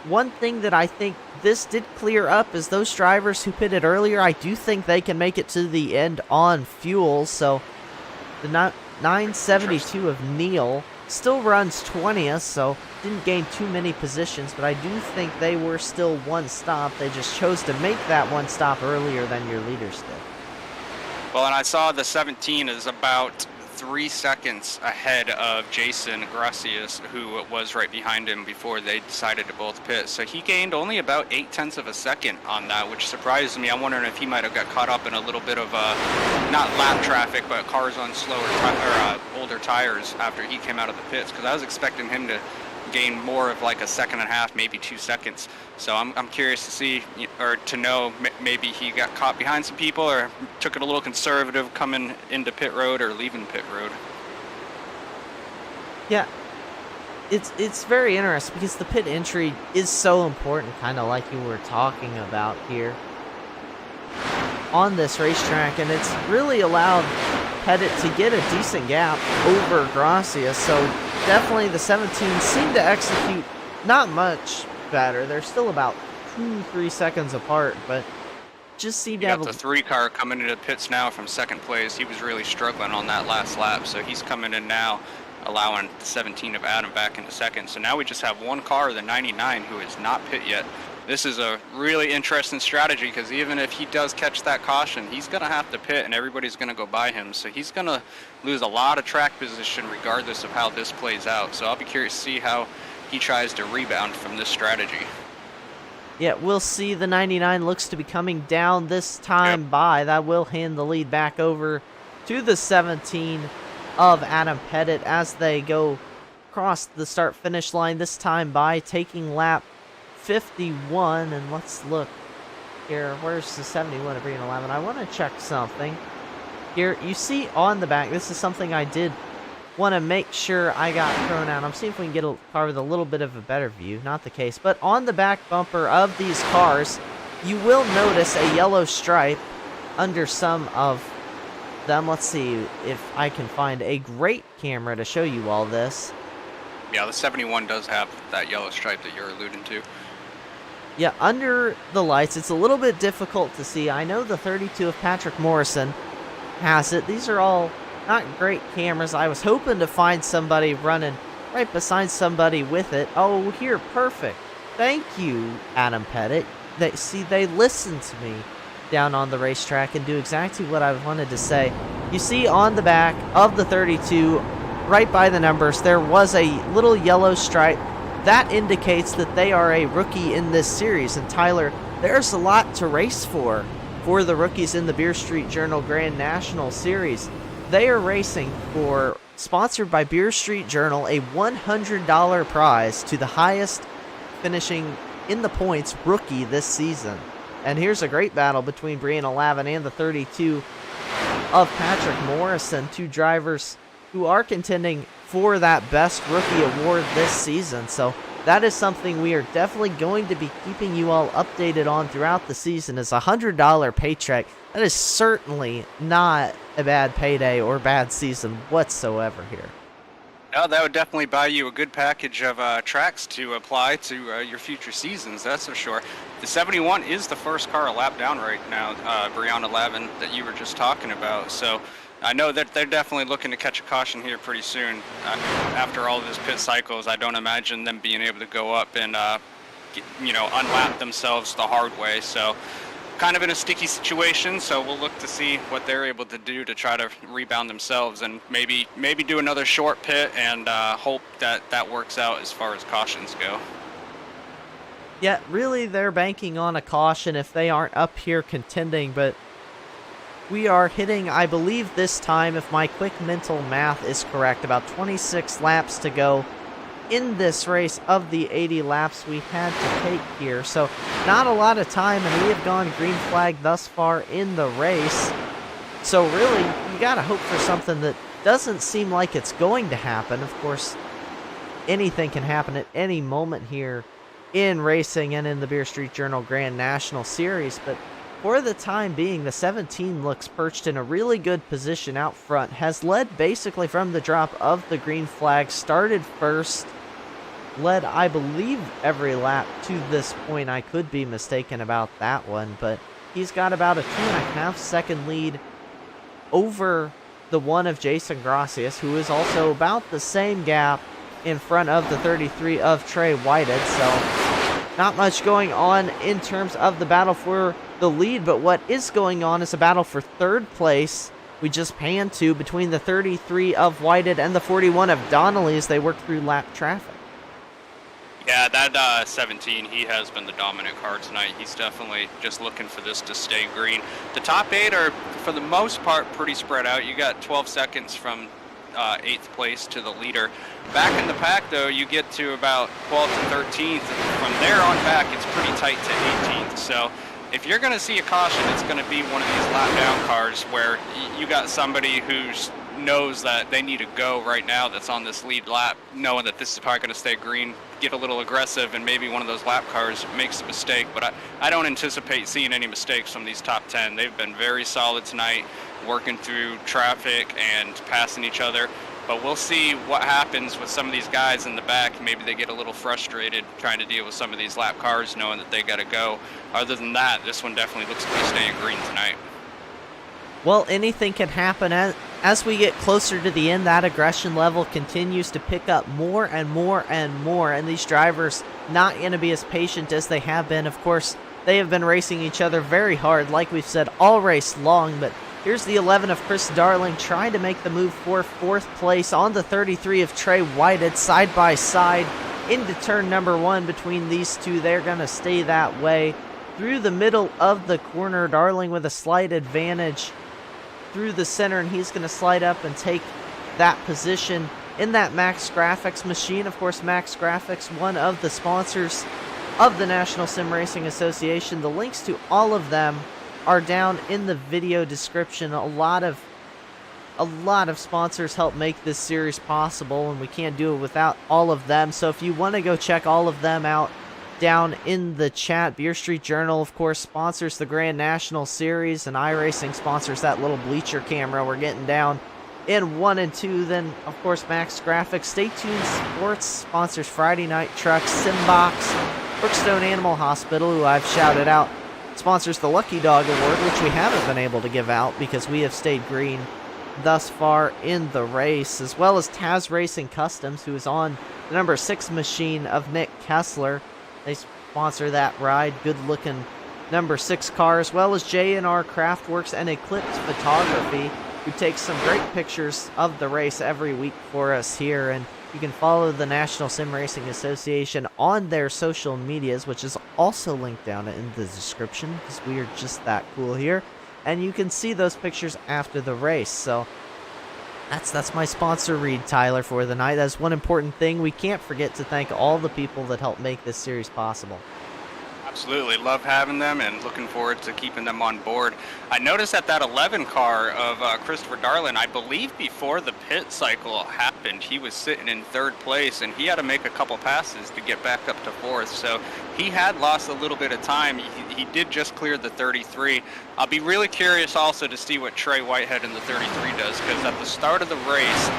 one thing that I think this did clear up is those drivers who pitted earlier, I do think they can make it to the end on fuel. So the 972 of Neal still runs 20th, so didn't gain too many positions, but I do think they were still one stop. They just chose to make that one stop earlier than your leaders did. Well, and I saw the 17 is about 3 seconds ahead of Jason Gracias, who was right behind him before they decided to both pit. So he gained only about 0.8 of a second on that, which surprised me. I'm wondering if he might have got caught up in a little bit of, not lap traffic, but cars on slower older tires after he came out of the pits, because I was expecting him to gain more of like a second and a half, maybe 2 seconds. So I'm curious to see, or to know, maybe he got caught behind some people or took it a little conservative coming into pit road or leaving pit road. Yeah, it's very interesting because the pit entry is so important, kind of like you were talking about here on this racetrack, and it's really allowed Pettit to get a decent gap over Gracia. So definitely the 17 seemed to execute not much better. They're still about 2-3 seconds apart, but just seemed to have the 3 car coming into pits now from second place. He was really struggling on that last lap, so he's coming in now, allowing the 17 of Adam back into second. So now we just have 1 car, the 99, who is not pit yet. This is a really interesting strategy, because even if he does catch that caution, he's going to have to pit and everybody's going to go by him. So he's going to lose a lot of track position regardless of how this plays out. So I'll be curious to see how he tries to rebound from this strategy. Yeah, we'll see. The 99 looks to be coming down this time by. That will hand the lead back over to the 17 of Adam Pettit as they go across the start-finish line, this time by taking lap 51. And let's look here. Where's the 71 of Green 11? I want to check something. Here, you see on the back, this is something I did want to make sure I got thrown out. I'm seeing if we can get a car with a little bit of a better view. Not the case. But on the back bumper of these cars, you will notice a yellow stripe under some of them. Let's see if I can find a great camera to show you all this. Yeah, the 71 does have that yellow stripe that you're alluding to. Yeah, under the lights, it's a little bit difficult to see. I know the 32 of Patrick Morrison has it. These are all not great cameras. I was hoping to find somebody running right beside somebody with it. Oh, here, perfect. Thank you, Adam Pettit. They listen to me down on the racetrack and do exactly what I wanted to say. You see on the back of the 32, right by the numbers, there was a little yellow stripe. That indicates that they are a rookie in this series. And Tyler, there's a lot to race for the rookies in the Beer Street Journal Grand National Series. They are racing for, sponsored by Beer Street Journal, a $100 prize to the highest finishing in the points rookie this season. And here's a great battle between Brianna Lavin and the 32 of Patrick Morrison, two drivers who are contending for that best rookie award this season. So that is something we are definitely going to be keeping you all updated on throughout the season. As a $100 paycheck, that is certainly not a bad payday or bad season whatsoever here. No, that would definitely buy you a good package of tracks to apply to your future seasons, that's for sure. The 71 is the first car a lap down right now, Brianna Lavin, that you were just talking about. So I know that they're definitely looking to catch a caution here pretty soon. After all of his pit cycles, I don't imagine them being able to go up and, unlap themselves the hard way. So kind of in a sticky situation, so we'll look to see what they're able to do to try to rebound themselves and maybe do another short pit and hope that works out as far as cautions go. Yeah, really they're banking on a caution if they aren't up here contending, but we are hitting, I believe this time, if my quick mental math is correct, about 26 laps to go in this race of the 80 laps we had to take here. So not a lot of time, and we have gone green flag thus far in the race. So really, you gotta hope for something that doesn't seem like it's going to happen. Of course, anything can happen at any moment here in racing and in the Beer Street Journal Grand National Series, but for the time being, the 17 looks perched in a really good position out front, has led basically from the drop of the green flag, started first, led, I believe, every lap to this point. I could be mistaken about that one, but he's got about a 2.5 second lead over the one of Jason Gracias, who is also about the same gap in front of the 33 of Trey Whited. So not much going on in terms of the battle for the lead, but what is going on is a battle for third place. We just panned to between the 33 of Whited and the 41 of Donnelly as they work through lap traffic. Yeah, that 17, he has been the dominant car tonight. He's definitely just looking for this to stay green. The top 8 are, for the most part, pretty spread out. You got 12 seconds from 8th place to the leader. Back in the pack, though, you get to about 12th and 13th. From there on back, it's pretty tight to 18th. So if you're going to see a caution, it's going to be one of these lap down cars where you got somebody who knows that they need to go right now that's on this lead lap, knowing that this is probably going to stay green, get a little aggressive, and maybe one of those lap cars makes a mistake. But I don't anticipate seeing any mistakes from these top 10. They've been very solid tonight, working through traffic and passing each other. But we'll see what happens with some of these guys in the back. Maybe they get a little frustrated trying to deal with some of these lap cars, knowing that they got to go. Other than that, this one definitely looks to be staying green tonight. Well, anything can happen. As we get closer to the end, that aggression level continues to pick up more and more and more, and these drivers not going to be as patient as they have been. Of course, they have been racing each other very hard, like we've said, all race long, but here's the 11 of Chris Darling trying to make the move for 4th place on the 33 of Trey Whited, side by side into turn number 1 between these two. They're going to stay that way through the middle of the corner. Darling with a slight advantage through the center, and he's going to slide up and take that position in that Max Graphics machine. Of course, Max Graphics, one of the sponsors of the National Sim Racing Association. The links to all of them are down in the video description. A lot of sponsors help make this series possible, and we can't do it without all of them. So if you want to go check all of them out, down in the chat. Beer Street Journal, of course, sponsors the Grand National Series, and iRacing sponsors that little bleacher camera we're getting down in 1 and 2. Then, of course, Max Graphics. Stay Tuned Sports sponsors Friday Night Trucks. Simbox, Brookstone Animal Hospital, who I've shouted out, sponsors the Lucky Dog Award, which we haven't been able to give out because we have stayed green thus far in the race, as well as Taz Racing Customs, who is on the number 6 machine of Nick Kessler. They sponsor that ride. Good looking number 6 car, as well as J&R Craftworks and Eclipse Photography, who takes some great pictures of the race every week for us here. And you can follow the National Sim Racing Association on their social medias, which is also linked down in the description because we are just that cool here. And you can see those pictures after the race. So that's my sponsor read, Tyler, for the night. That's one important thing. We can't forget to thank all the people that help make this series possible. Absolutely. Love having them and looking forward to keeping them on board. I noticed that 11 car of Christopher Darlin, I believe before the pit cycle happened, he was sitting in 3rd place, and he had to make a couple passes to get back up to 4th. So he had lost a little bit of time. He did just clear the 33. I'll be really curious also to see what Trey Whitehead in the 33 does, because at the start of the race,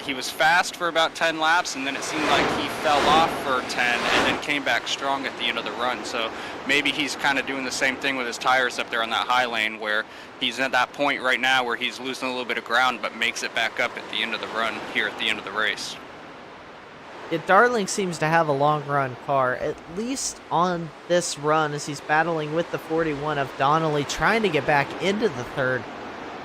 he was fast for about 10 laps, and then it seemed like he fell off for 10 and then came back strong at the end of the run. So maybe he's kind of doing the same thing with his tires up there on that high lane, where he's at that point right now where he's losing a little bit of ground but makes it back up at the end of the run here at the end of the race. Yeah, Darling seems to have a long run car, at least on this run, as he's battling with the 41 of Donnelly, trying to get back into the 3rd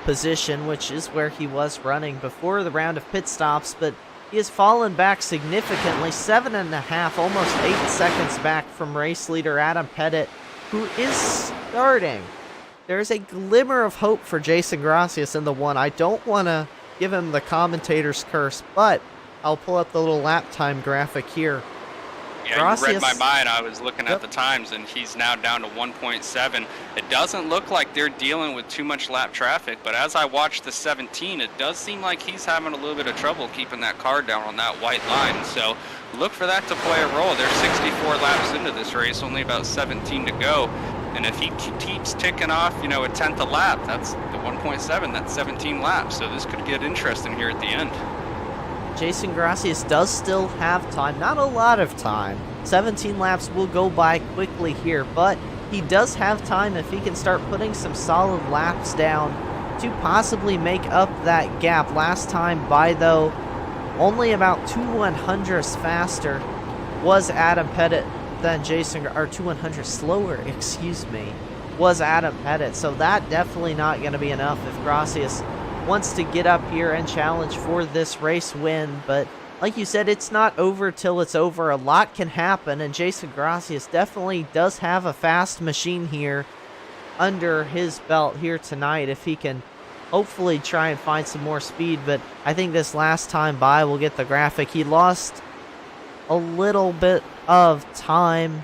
position, which is where he was running before the round of pit stops. But he has fallen back significantly, 7.5, almost 8 seconds back from race leader Adam Pettit, who is starting. There's a glimmer of hope for Jason Gracias in the 1. I don't want to give him the commentator's curse, but I'll pull up the little lap time graphic here. Yeah, Gracias, you read my mind. I was looking at the times, and he's now down to 1.7. It doesn't look like they're dealing with too much lap traffic, but as I watch the 17, it does seem like he's having a little bit of trouble keeping that car down on that white line. So look for that to play a role. They're 64 laps into this race, only about 17 to go. And if he keeps ticking off, you know, a tenth a lap, that's the 1.7, that's 17 laps. So this could get interesting here at the end. Jason Gracias does still have time, not a lot of time. 17 laps will go by quickly here, but he does have time if he can start putting some solid laps down to possibly make up that gap. Last time by, though, only about 2/100ths faster was Adam Pettit than Jason, or 2/100ths slower, excuse me, was Adam Pettit. So that definitely not going to be enough if Gracias wants to get up here and challenge for this race win. But like you said, it's not over till it's over. A lot can happen, and Jason Gracias definitely does have a fast machine here under his belt here tonight if he can hopefully try and find some more speed. But I think this last time by, we'll get the graphic, he lost a little bit of time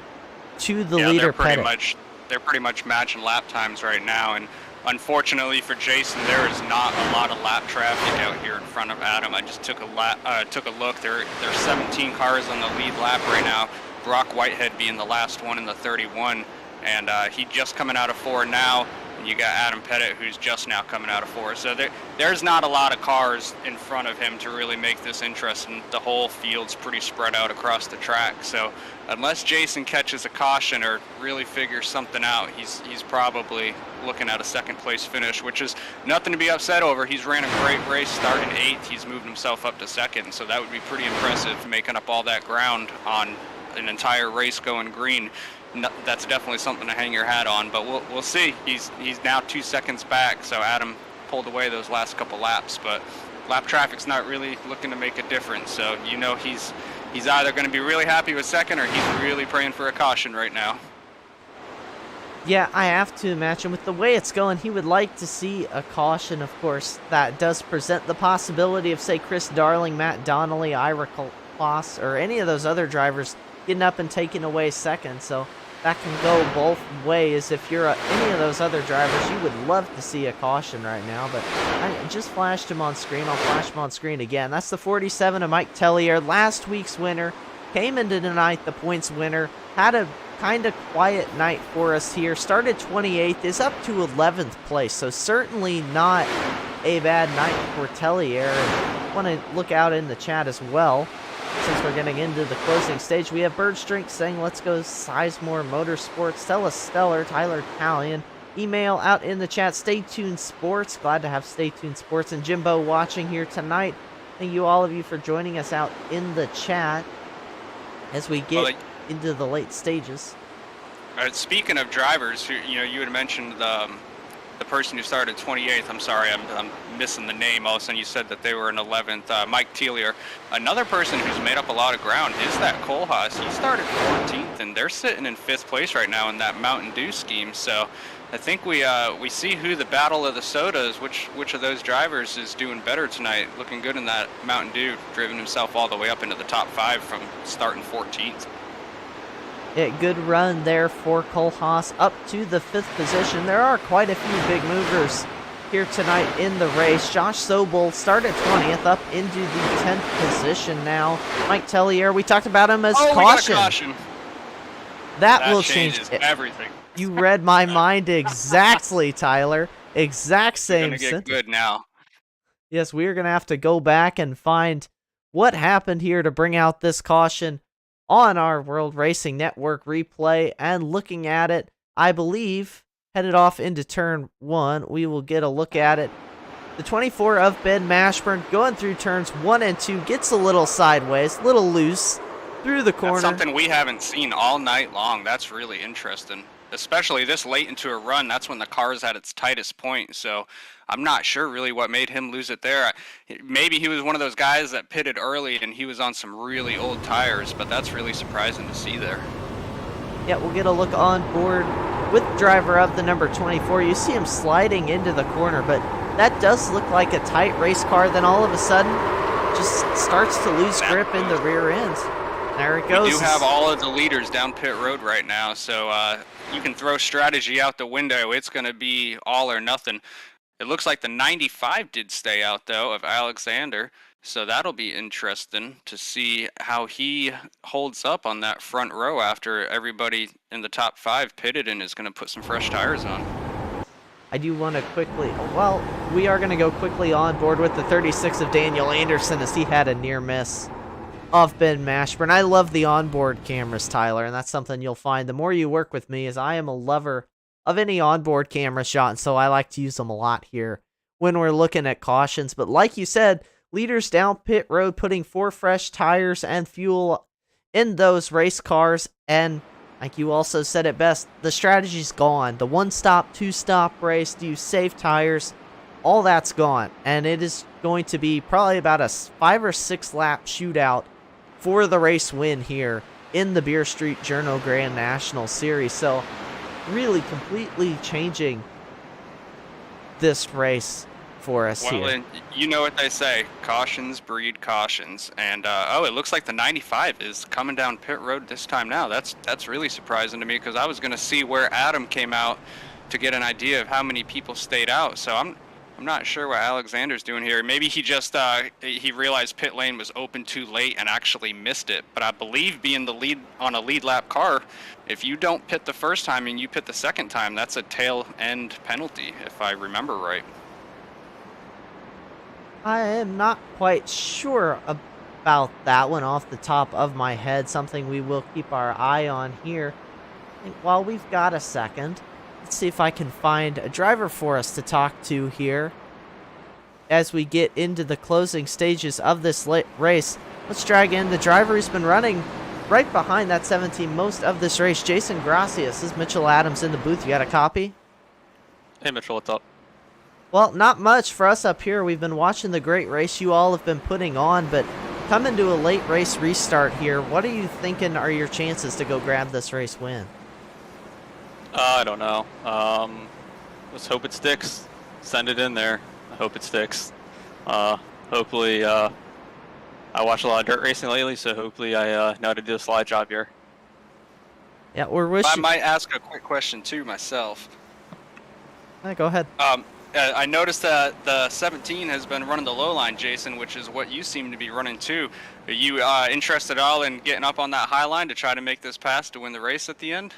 to the leader Pettit. They're pretty much matching lap times right now, and unfortunately for Jason, there is not a lot of lap traffic out here in front of Adam. I just took a look. There's 17 cars on the lead lap right now. Brock Whitehead being the last one in the 31, and he just coming out of 4 now. And you got Adam Pettit, who's just now coming out of 4. So there's not a lot of cars in front of him to really make this interesting. The whole field's pretty spread out across the track. So unless Jason catches a caution or really figures something out, he's probably looking at a 2nd place finish, which is nothing to be upset over. He's ran a great race starting 8th. He's moved himself up to 2nd. So that would be pretty impressive, making up all that ground on an entire race going green. No, that's definitely something to hang your hat on, but we'll see. He's now 2 seconds back, so Adam pulled away those last couple laps, but lap traffic's not really looking to make a difference. So you know he's either going to be really happy with 2nd or he's really praying for a caution right now. Yeah, I have to imagine with the way it's going, he would like to see a caution, of course. That does present the possibility of, say, Chris Darling, Matt Donnelly, Ira Kloss, or any of those other drivers getting up and taking away second. So that can go both ways. If you're any of those other drivers, you would love to see a caution right now. But I just flashed him on screen. I'll flash him on screen again. That's the 47 of Mike Tellier, last week's winner. Came into tonight the points winner. Had a kind of quiet night for us here. Started 28th, is up to 11th place. So certainly not a bad night for Tellier. And want to look out in the chat as well. Since we're getting into the closing stage, we have Birds Drink saying, let's go Sizemore Motorsports. Stella Stellar, Tyler Talion. Email out in the chat, Stay Tuned Sports. Glad to have Stay Tuned Sports and Jimbo watching here tonight. Thank you all of you for joining us out in the chat as we get into the late stages. Speaking of drivers, you had mentioned the person who started 28th. I'm sorry, I'm missing the name. All of a sudden you said that they were in 11th. Mike Tellier. Another person who's made up a lot of ground is that Kohlhaas. He started 14th, and they're sitting in 5th place right now in that Mountain Dew scheme. So I think we see who the battle of the soda is. Which of those drivers is doing better tonight? Looking good in that Mountain Dew, driven himself all the way up into the top 5 from starting 14th. Yeah, good run there for Kohlhaas up to the 5th position. There are quite a few big movers here tonight in the race. Josh Sobel started 20th, up into the 10th position now. Mike Tellier, we talked about him as caution. We got a caution. That will change everything. You read my mind exactly, Tyler. Exact same sentence. Gonna get good now. Yes, we're going to have to go back and find what happened here to bring out this caution on our World Racing Network replay. And looking at it, I believe, headed off into turn 1, we will get a look at it. The 24 of Ben Mashburn going through turns 1 and 2, gets a little sideways, a little loose through the corner. That's something we haven't seen all night long. That's really interesting. Especially this late into a run, that's when the car is at its tightest point. So I'm not sure really what made him lose it there. Maybe he was one of those guys that pitted early and he was on some really old tires, but that's really surprising to see there. Yeah, we'll get a look on board with driver of the number 24. You see him sliding into the corner, but that does look like a tight race car. Then all of a sudden, just starts to lose grip in the rear end. There it goes. We do have all of the leaders down pit road right now, so you can throw strategy out the window. It's going to be all or nothing. It looks like the 95 did stay out, though, of Alexander, so that'll be interesting to see how he holds up on that front row after everybody in the top 5 pitted and is going to put some fresh tires on. I do want to quickly, well, we are going to go quickly on board with the 36 of Daniel Anderson as he had a near miss of Ben Mashburn. I love the onboard cameras, Tyler, and that's something you'll find the more you work with me, as I am a lover of any onboard camera shot, and so I like to use them a lot here when we're looking at cautions. But like you said, leaders down pit road putting 4 fresh tires and fuel in those race cars, and like you also said it best, the strategy's gone. The 1-stop, 2-stop race, do you save tires? All that's gone, and it is going to be probably about a 5 or 6 lap shootout for the race win here in the Beer Street Journal Grand National Series. So really completely changing this race for us here. Well, you know what they say, cautions breed cautions. And, it looks like the 95 is coming down pit road this time now. That's really surprising to me, because I was going to see where Adam came out to get an idea of how many people stayed out. So I'm not sure what Alexander's doing here. Maybe he just he realized pit lane was open too late and actually missed it. But I believe being the lead on a lead lap car, if you don't pit the first time and you pit the second time, that's a tail end penalty, if I remember right. I am not quite sure about that one off the top of my head. Something we will keep our eye on here. I think while we've got a second, let's see if I can find a driver for us to talk to here as we get into the closing stages of this race. Let's drag in the driver who's been running right behind that 17 most of this race, Jason Gracias. This is Mitchell Adams in the booth. You got a copy? Hey, Mitchell, what's up? Well, not much for us up here. We've been watching the great race you all have been putting on, but coming to a late race restart here, what are you thinking are your chances to go grab this race win? I don't know. Let's hope it sticks. Send it in there. I hope it sticks. Hopefully, I watch a lot of dirt racing lately, so hopefully I know how to do a slide job here. Yeah, we're I wishing. might ask a quick question too myself. Go ahead. I noticed that the 17 has been running the low line, Jason, which is what you seem to be running too. Are you interested at all in getting up on that high line to try to make this pass to win the race at the end?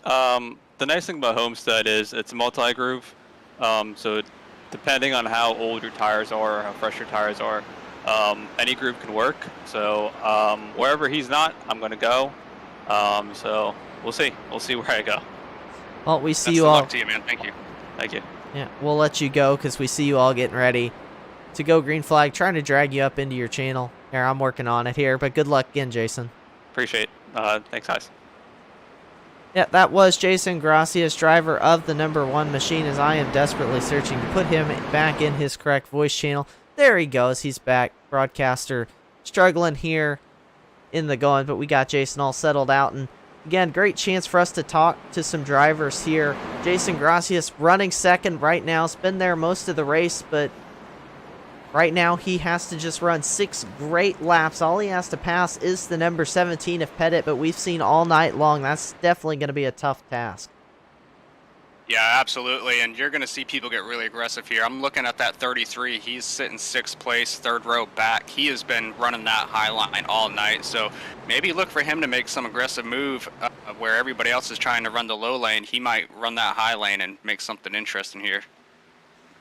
The nice thing about Homestead is it's multi-groove, so depending on how old your tires are or how fresh your tires are, any groove can work. So wherever he's not, I'm going to go. So we'll see. We'll see where I go. Well, we see Best you of all. luck to you, man. Thank you. Thank you. Yeah, we'll let you go because we see you all getting ready to go green flag, trying to drag you up into your channel. Here, I'm working on it here, but good luck again, Jason. Appreciate it. Thanks, guys. Yeah, that was Jason Gracias, driver of the #1 machine, as I am desperately searching to put him back in his correct voice channel. There he goes. He's back. Broadcaster struggling here in the going, but we got Jason all settled out. And again, great chance for us to talk to some drivers here. Jason Gracias running second right now. Has been there most of the race, but right now he has to just run 6 great laps. All he has to pass is the number 17 of Pettit, but we've seen all night long that's definitely going to be a tough task. Yeah, absolutely, and you're going to see people get really aggressive here. I'm looking at that 33. He's sitting 6th place, 3rd row back. He has been running that high line all night, so maybe look for him to make some aggressive move where everybody else is trying to run the low lane. He might run that high lane and make something interesting here.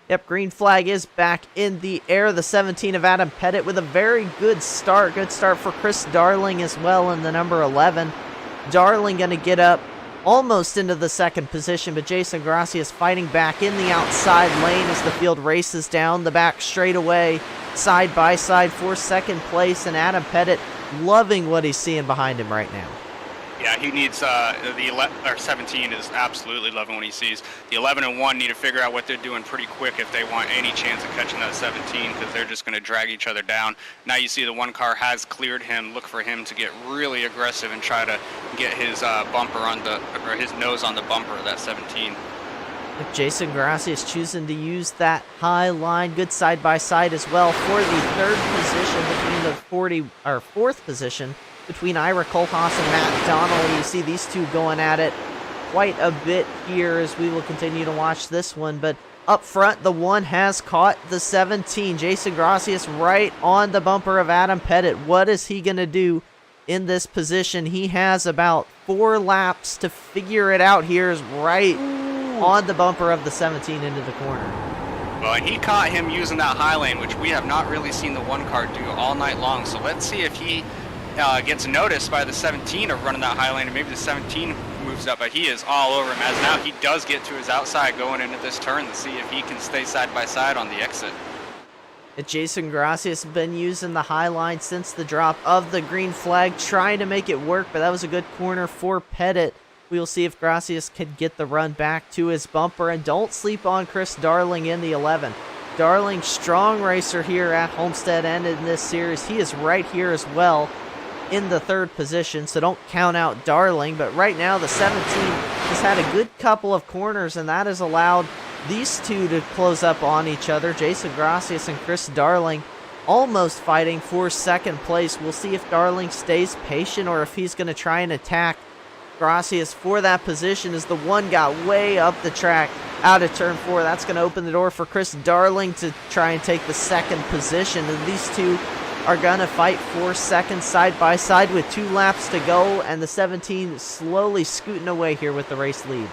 Yep, green flag is back in the air. The 17 of Adam Pettit with a very good start. Good start for Chris Darling as well in the number 11. Darling going to get up almost into the 2nd position, but Jason Gracias fighting back in the outside lane as the field races down the back straightaway, side by side for 2nd place, and Adam Pettit loving what he's seeing behind him right now. Yeah, he needs the 17 is absolutely loving what he sees. The 11 and 1 need to figure out what they're doing pretty quick if they want any chance of catching that 17, because they're just going to drag each other down. Now you see the 1 car has cleared him. Look for him to get really aggressive and try to get his bumper on or his nose on the bumper of that 17. Jason Gracias choosing to use that high line, good side by side as well for the 3rd position between the 4th position between Ira Kohlhaas and Matt Donnelly. You see these two going at it quite a bit here as we will continue to watch this one. But up front, the 1 has caught the 17. Jason Gracias right on the bumper of Adam Pettit. What is he going to do in this position? He has about 4 laps to figure it out here. Is right on the bumper of the 17 into the corner. Well, and he caught him using that high lane, which we have not really seen the 1 car do all night long. So let's see if he gets noticed by the 17 of running that high lane, and maybe the 17 moves up, but he is all over him, as now he does get to his outside going into this turn to see if he can stay side by side on the exit. Jason Gracias has been using the high line since the drop of the green flag, trying to make it work, but that was a good corner for Pettit. We'll see if Gracias can get the run back to his bumper, and don't sleep on Chris Darling in the 11. Darling, strong racer here at Homestead and in this series. He is right here as well in the 3rd position, so don't count out Darling. But right now the 17 has had a good couple of corners, and that has allowed these two to close up on each other. Jason Gracias and Chris Darling almost fighting for 2nd place. We'll see if Darling stays patient or if he's going to try and attack Gracias for that position, as the 1 got way up the track out of turn 4. That's going to open the door for Chris Darling to try and take the 2nd position, and these two are going to fight for 2nd side by side with 2 laps to go, and the 17 slowly scooting away here with the race lead.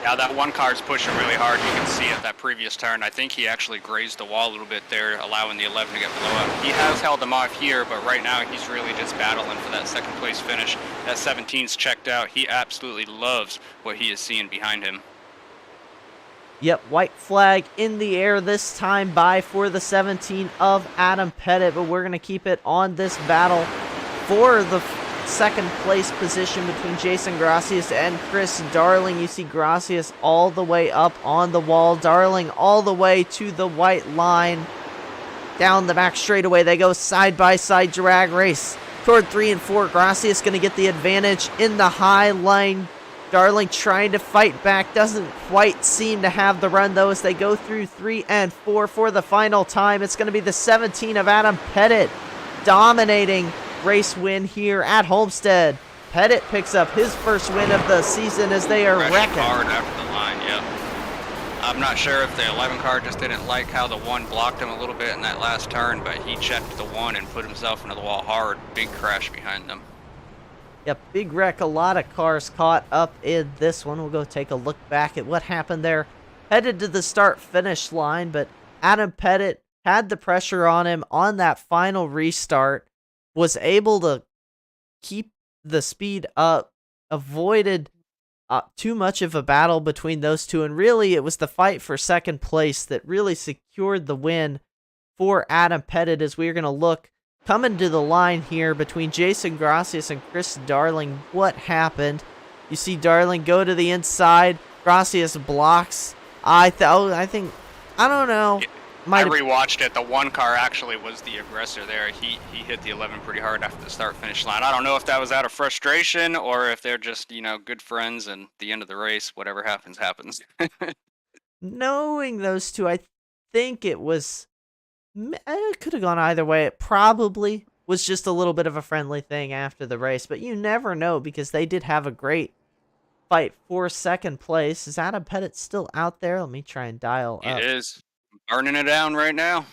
Yeah, that 1 car is pushing really hard. You can see at that previous turn, I think he actually grazed the wall a little bit there, allowing the 11 to get below him. He has held him off here, but right now he's really just battling for that 2nd place finish. That 17's checked out. He absolutely loves what he is seeing behind him. Yep, white flag in the air this time by for the 17 of Adam Pettit, but we're going to keep it on this battle for the 2nd place position between Jason Gracias and Chris Darling. You see Gracias all the way up on the wall, Darling all the way to the white line. Down the back straightaway they go, side by side drag race toward 3 and 4. Gracias going to get the advantage in the high line. Darling trying to fight back, doesn't quite seem to have the run though as they go through 3 and 4 for the final time. It's going to be the 17 of Adam Pettit dominating race win here at Homestead. Pettit picks up his first win of the season as they are wrecking. Hard after the line, yep. I'm not sure if the 11 car just didn't like how the 1 blocked him a little bit in that last turn, but he checked the 1 and put himself into the wall hard. Big crash behind them. Yep, big wreck. A lot of cars caught up in this one. We'll go take a look back at what happened there. Headed to the start-finish line, but Adam Pettit had the pressure on him on that final restart, was able to keep the speed up, avoided too much of a battle between those two, and really it was the fight for second place that really secured the win for Adam Pettit. As we're going to look coming to the line here between Jason Gracias and Chris Darling. What happened? You see Darling go to the inside. Gracias blocks. I don't know. I rewatched it. The 1 car actually was the aggressor there. He hit the 11 pretty hard after the start-finish line. I don't know if that was out of frustration or if they're just, good friends and the end of the race, whatever happens, happens. Knowing those two, I think it could have gone either way. It probably was just a little bit of a friendly thing after the race, but you never know because they did have a great fight for second place. Is Adam Pettit still out there? Let me try and dial up. It is. Burning it down right now.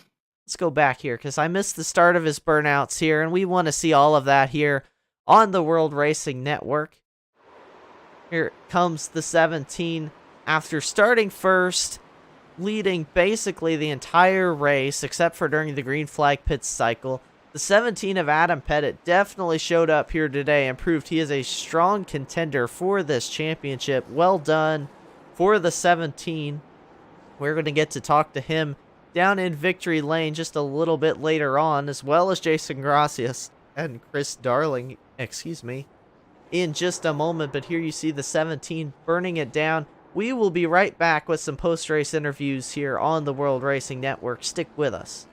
Let's go back here because I missed the start of his burnouts here, and we want to see all of that here on the World Racing Network. Here comes the 17 after starting first, leading basically the entire race except for during the green flag pits cycle. The 17 of Adam Pettit definitely showed up here today and proved he is a strong contender for this championship. Well done for the 17. We're going to get to talk to him down in Victory Lane just a little bit later on, as well as Jason Gracias and Chris Darling, in just a moment. But here you see the 17 burning it down. We will be right back with some post-race interviews here on the World Racing Network. Stick with us.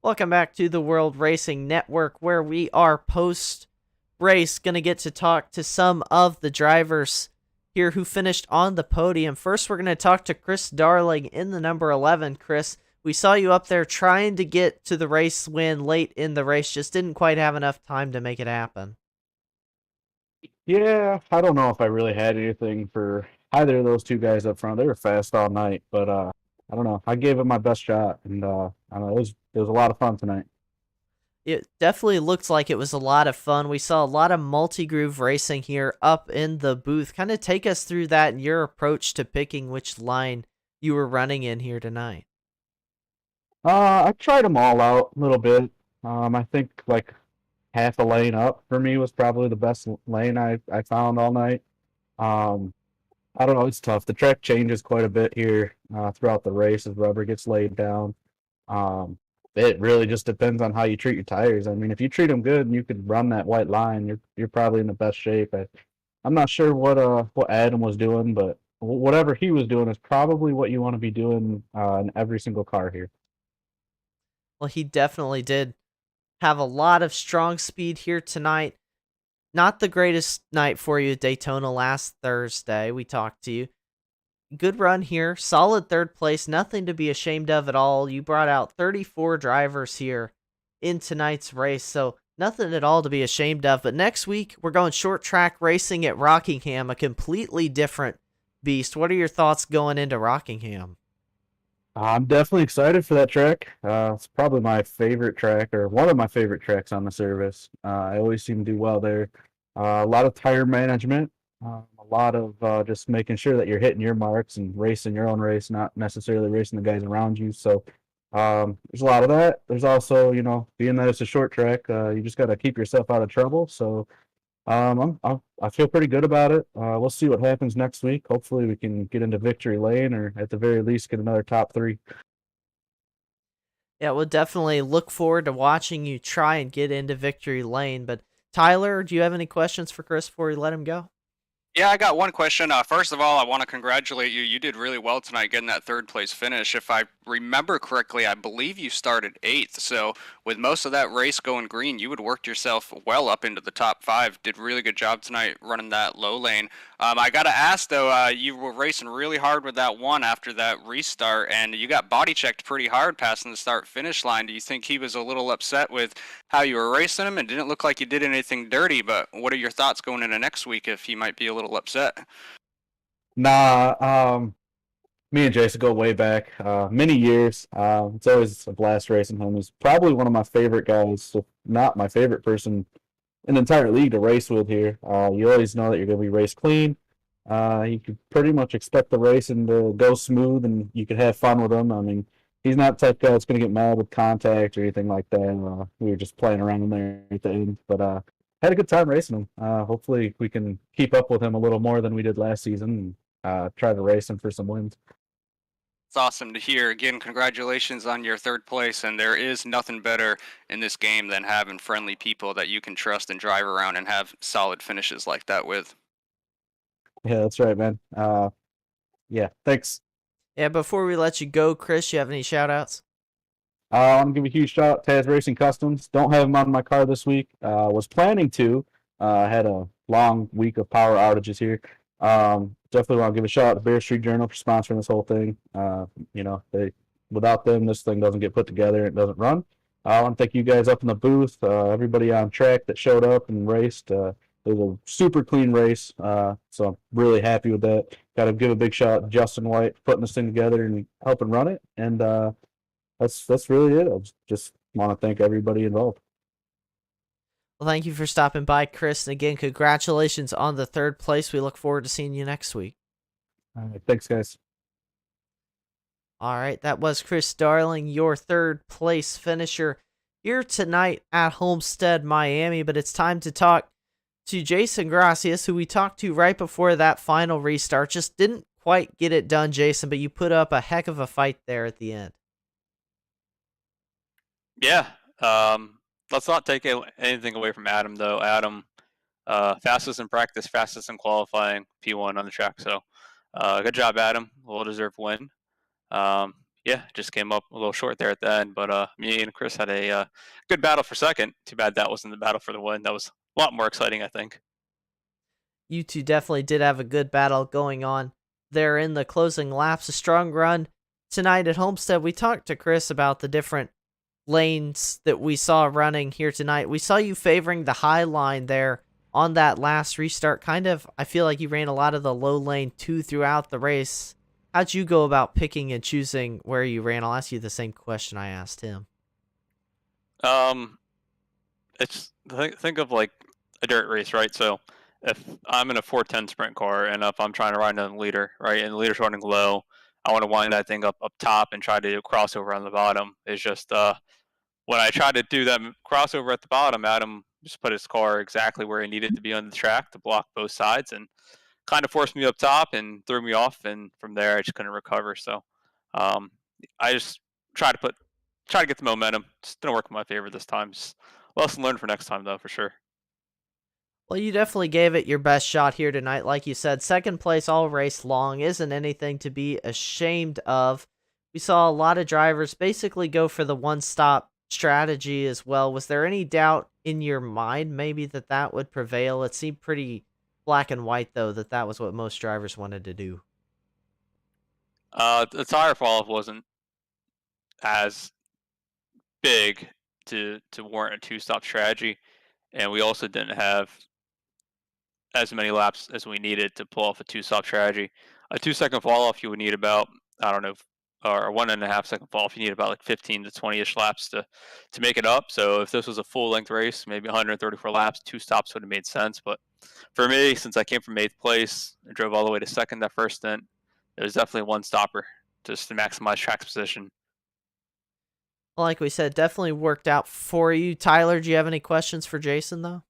Welcome back to the World Racing Network, where we are post-race going to get to talk to some of the drivers here who finished on the podium. First, we're going to talk to Chris Darling in the number 11. Chris, we saw you up there trying to get to the race win late in the race, just didn't quite have enough time to make it happen. Yeah, I don't know if I really had anything for either of those two guys up front. They were fast all night, but I don't know. I gave it my best shot, and I don't know. It was a lot of fun tonight. It definitely looks like it was a lot of fun. We saw a lot of multi-groove racing here up in the booth. Kind of take us through that and your approach to picking which line you were running in here tonight. I tried them all out a little bit. I think like half a lane up for me was probably the best lane I found all night. Um, I don't know, it's tough. The track changes quite a bit here throughout the race as rubber gets laid down. Um, it really just depends on how you treat your tires. I mean, if you treat them good and you can run that white line, you're probably in the best shape. I'm not sure what Adam was doing, but whatever he was doing is probably what you want to be doing in every single car here. Well, he definitely did have a lot of strong speed here tonight. Not the greatest night for you at Daytona last Thursday. We talked to you. Good run here. Solid third place. Nothing to be ashamed of at all. You brought out 34 drivers here in tonight's race, so nothing at all to be ashamed of. But next week, we're going short track racing at Rockingham, a completely different beast. What are your thoughts going into Rockingham? I'm definitely excited for that track. It's probably my favorite track, or one of my favorite tracks on the service. I always seem to do well there. A lot of tire management, a lot of just making sure that you're hitting your marks and racing your own race, not necessarily racing the guys around you. So there's a lot of that. There's also, being that it's a short track, you just got to keep yourself out of trouble. So I feel pretty good about it. We'll see what happens next week. Hopefully, we can get into victory lane, or at the very least, get another top three. Yeah, we'll definitely look forward to watching you try and get into victory lane. But Tyler, do you have any questions for Chris before we let him go? Yeah, I got one question. First of all, I want to congratulate you. You did really well tonight getting that third place finish. If I remember correctly, I believe you started 8th. So with most of that race going green, you had worked yourself well up into the top 5. Did really good job tonight running that low lane. I got to ask though, you were racing really hard with that one after that restart, and you got body checked pretty hard passing the start finish line. Do you think he was a little upset with how you were racing him? It didn't look like you did anything dirty, but what are your thoughts going into next week if he might be a little upset? Nah, me and Jason go way back, many years. It's always a blast racing him. He's probably one of my favorite guys, if not my favorite person in the entire league to race with here. You always know that you're going to be race clean. You can pretty much expect the racing to go smooth, and you can have fun with him. I mean, he's not the type guy that's going to get mad with contact or anything like that. We were just playing around in there at the end, but had a good time racing him. Hopefully, we can keep up with him a little more than we did last season, and try to race him for some wins. It's awesome to hear. Again, congratulations on your third place, and there is nothing better in this game than having friendly people that you can trust and drive around and have solid finishes like that with. Yeah, that's right, man. Yeah, thanks. Yeah, before we let you go, Chris, you have any shout outs? I want to give a huge shout out to Taz Racing Customs. Don't have him on my car this week. Was planning to. Had a long week of power outages here. Definitely want to give a shout out to Bear Street Journal for sponsoring this whole thing. They without them, this thing doesn't get put together. It doesn't run. I want to thank you guys up in the booth. Everybody on track that showed up and raced. It was a super clean race. So I'm really happy with that. Got to give a big shout out to Justin White for putting this thing together and helping run it. And that's really it. I just want to thank everybody involved. Well, thank you for stopping by, Chris. And again, congratulations on the third place. We look forward to seeing you next week. All right, thanks, guys. All right, that was Chris Darling, your third place finisher here tonight at Homestead, Miami. But it's time to talk to Jason Gracias, who we talked to right before that final restart. Just didn't quite get it done, Jason, but you put up a heck of a fight there at the end. Yeah. Let's not take anything away from Adam, though. Adam, fastest in practice, fastest in qualifying, P1 on the track. So good job, Adam. Well-deserved win. Yeah, just came up a little short there at the end, but me and Chris had a good battle for second. Too bad that wasn't the battle for the win. That was a lot more exciting, I think. You two definitely did have a good battle going on there in the closing laps. A strong run tonight at Homestead. We talked to Chris about the different lanes that we saw running here tonight. We saw you favoring the high line there on that last restart. Kind of, I feel like you ran a lot of the low lane too throughout the race. How'd you go about picking and choosing where you ran? I'll ask you the same question I asked him. It's think of like a dirt race, right? So if I'm in a 410 sprint car and if I'm trying to ride another leader, right, and the leader's running low, I want to wind that thing up top and try to do a crossover on the bottom. It's just when I tried to do that crossover at the bottom, Adam just put his car exactly where it needed to be on the track to block both sides, and kind of forced me up top and threw me off. And from there, I just couldn't recover. So um, I just try to get the momentum. Just didn't work in my favor this time. Just lesson learned for next time, though, for sure. Well, you definitely gave it your best shot here tonight. Like you said, second place all race long isn't anything to be ashamed of. We saw a lot of drivers basically go for the one-stop strategy as well. Was there any doubt in your mind maybe that would prevail? It seemed pretty black and white, though, that was what most drivers wanted to do. The tire fall off wasn't as big to warrant a two-stop strategy, and we also didn't have as many laps as we needed to pull off a two-stop strategy. A 2-second fall off, you would need about, I don't know, or a 1.5-second fall off, you need about like 15 to 20-ish laps to make it up. So if this was a full-length race, maybe 134 laps, 2 stops would have made sense. But for me, since I came from 8th place and drove all the way to 2nd that first stint, it was definitely one stopper just to maximize track position. Like we said, definitely worked out for you. Tyler, do you have any questions for Jason, though?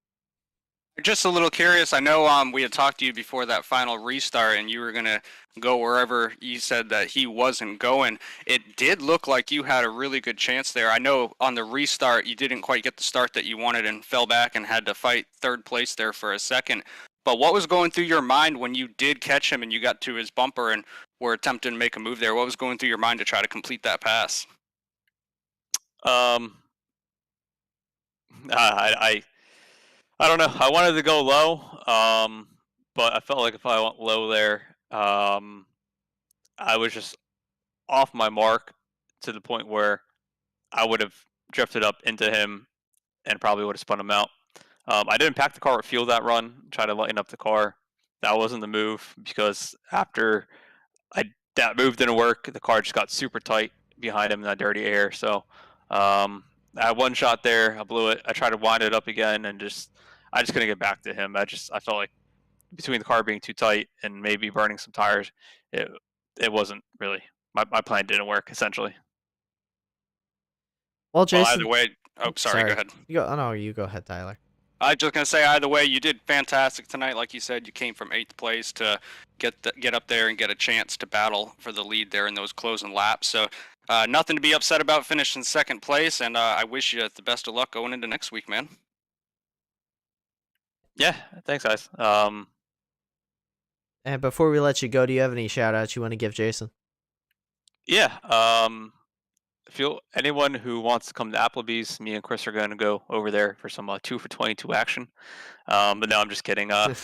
Just a little curious. I know we had talked to you before that final restart, and you were gonna go wherever you said that he wasn't going. It did look like you had a really good chance there. I know on the restart you didn't quite get the start that you wanted and fell back and had to fight 3rd place there for a second. But what was going through your mind when you did catch him and you got to his bumper and were attempting to make a move there? What was going through your mind to try to complete that pass? I don't know. I wanted to go low, but I felt like if I went low there, I was just off my mark to the point where I would have drifted up into him and probably would have spun him out. I didn't pack the car with fuel that run, try to lighten up the car. That wasn't the move, because after that move didn't work, the car just got super tight behind him in that dirty air. So I had one shot there, I blew it. I tried to wind it up again, and I just couldn't get back to him. I felt like between the car being too tight and maybe burning some tires, it wasn't really, my plan didn't work, essentially. Well, Well, Jason. either way, sorry, go ahead. You go ahead, Tyler. I was just gonna say, either way, you did fantastic tonight. Like you said, you came from 8th place to get up there and get a chance to battle for the lead there in those closing laps. So nothing to be upset about finishing 2nd place, and I wish you the best of luck going into next week, man. Yeah, thanks, guys. And before we let you go, do you have any shout outs you want to give Jason? Yeah. Anyone who wants to come to Applebee's, me and Chris are going to go over there for some 2 for 22 action. But no, I'm just kidding. I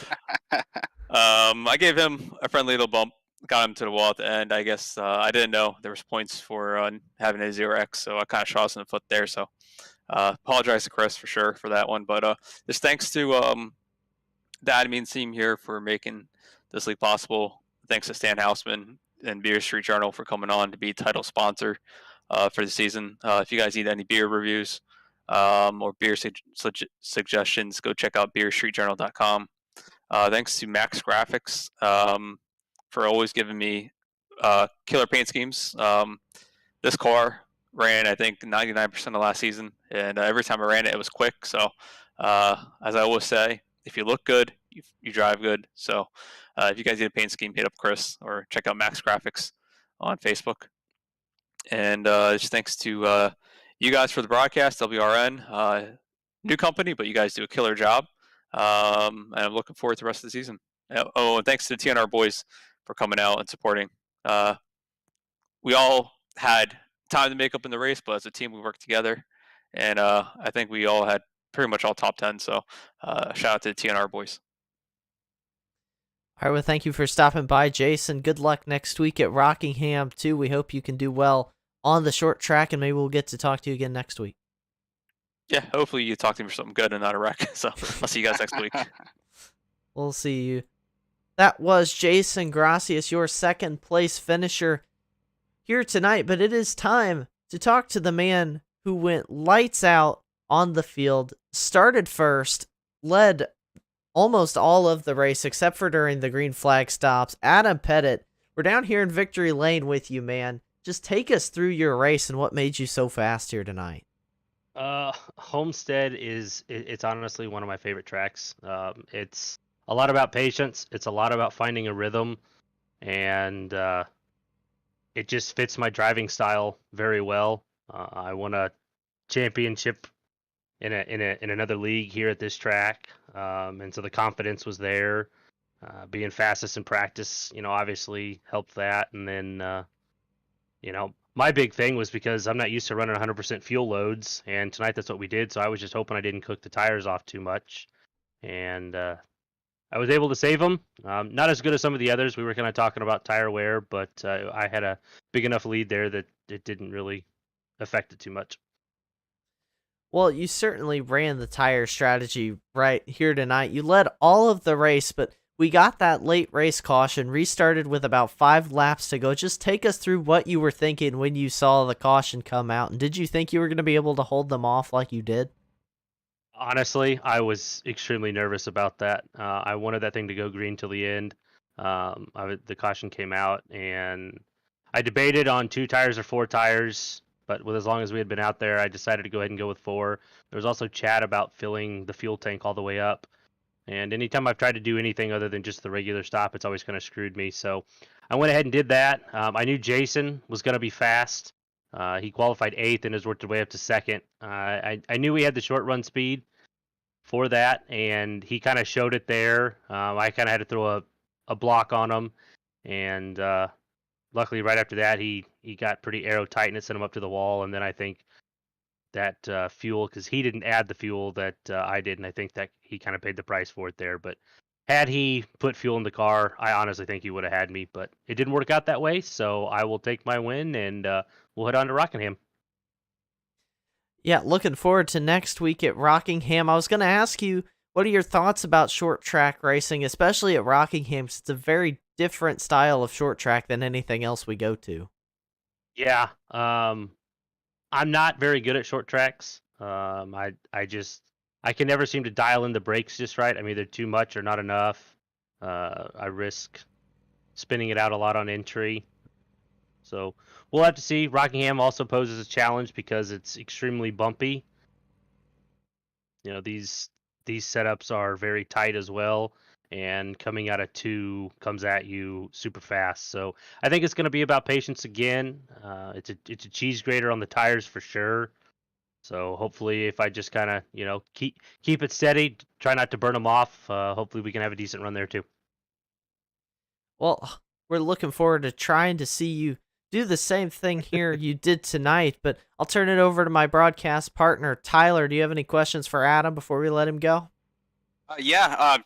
gave him a friendly little bump, got him to the wall at the end. I guess I didn't know there was points for having a 0x, so I kind of shot us in the foot there. So apologize to Chris for sure for that one. But just thanks to the admin team here for making this league possible. Thanks to Stan Houseman and Beer Street Journal for coming on to be title sponsor for the season. If you guys need any beer reviews or beer suggestions, go check out beerstreetjournal.com. Thanks to Max Graphics for always giving me killer paint schemes. This car ran, I think, 99% of last season, and every time I ran it, it was quick. So, as I always say, if you look good, you drive good. So, if you guys need a paint scheme, hit up Chris or check out Max Graphics on Facebook. And just thanks to you guys for the broadcast, WRN. New company, but you guys do a killer job. And I'm looking forward to the rest of the season. Oh, and thanks to the TNR boys for coming out and supporting. We all had time to make up in the race, but as a team, we worked together. And I think we all had pretty much all top 10. So shout out to the TNR boys. All right, well, thank you for stopping by, Jason. Good luck next week at Rockingham, too. We hope you can do well on the short track, and maybe we'll get to talk to you again next week. Yeah, hopefully you talk to me for something good and not a wreck. So I'll see you guys next week. We'll see you. That was Jason Gracias, your 2nd place finisher here tonight, but it is time to talk to the man who went lights out on the field, started first, led almost all of the race except for during the green flag stops. Adam Pettit, we're down here in Victory Lane with you, man. Just take us through your race and what made you so fast here tonight. Homestead it's honestly one of my favorite tracks. It's a lot about patience. It's a lot about finding a rhythm, and it just fits my driving style very well. I won a championship in another league here at this track, and so the confidence was there. Being fastest in practice, obviously helped that, and then my big thing was because I'm not used to running 100% fuel loads, and tonight that's what we did. So I was just hoping I didn't cook the tires off too much, and I was able to save them. Not as good as some of the others. We were kind of talking about tire wear, but I had a big enough lead there that it didn't really affect it too much. Well, you certainly ran the tire strategy right here tonight. You led all of the race, but we got that late race caution, restarted with about 5 laps to go. Just take us through what you were thinking when you saw the caution come out, and did you think you were going to be able to hold them off like you did? Honestly, I was extremely nervous about that. I wanted that thing to go green till the end. The caution came out, and I debated on 2 tires or 4 tires, but with as long as we had been out there, I decided to go ahead and go with 4. There was also chat about filling the fuel tank all the way up, and anytime I've tried to do anything other than just the regular stop, it's always kind of screwed me. So I went ahead and did that. I knew Jason was going to be fast. He qualified 8th and has worked his way up to 2nd. I knew he had the short run speed for that, and he kind of showed it there. I kind of had to throw a block on him, and luckily right after that he got pretty aero tight and it sent him up to the wall. And then I think that fuel, because he didn't add the fuel that I did, and I think that he kind of paid the price for it there. But had he put fuel in the car, I honestly think he would have had me, but it didn't work out that way. So I will take my win, and we'll head on to Rockingham. Yeah, looking forward to next week at Rockingham. I was going to ask you, what are your thoughts about short track racing, especially at Rockingham? 'Cause it's a very different style of short track than anything else we go to. Yeah, I'm not very good at short tracks. I can never seem to dial in the brakes just right. I'm either too much or not enough. I risk spinning it out a lot on entry. So we'll have to see. Rockingham also poses a challenge because it's extremely bumpy. These setups are very tight as well, and coming out of 2 comes at you super fast. So I think it's going to be about patience again. It's a cheese grater on the tires for sure. So hopefully, if I just kind of keep it steady, try not to burn them off. Hopefully, we can have a decent run there too. Well, we're looking forward to trying to see you do the same thing here you did tonight, but I'll turn it over to my broadcast partner, Tyler. Do you have any questions for Adam before we let him go?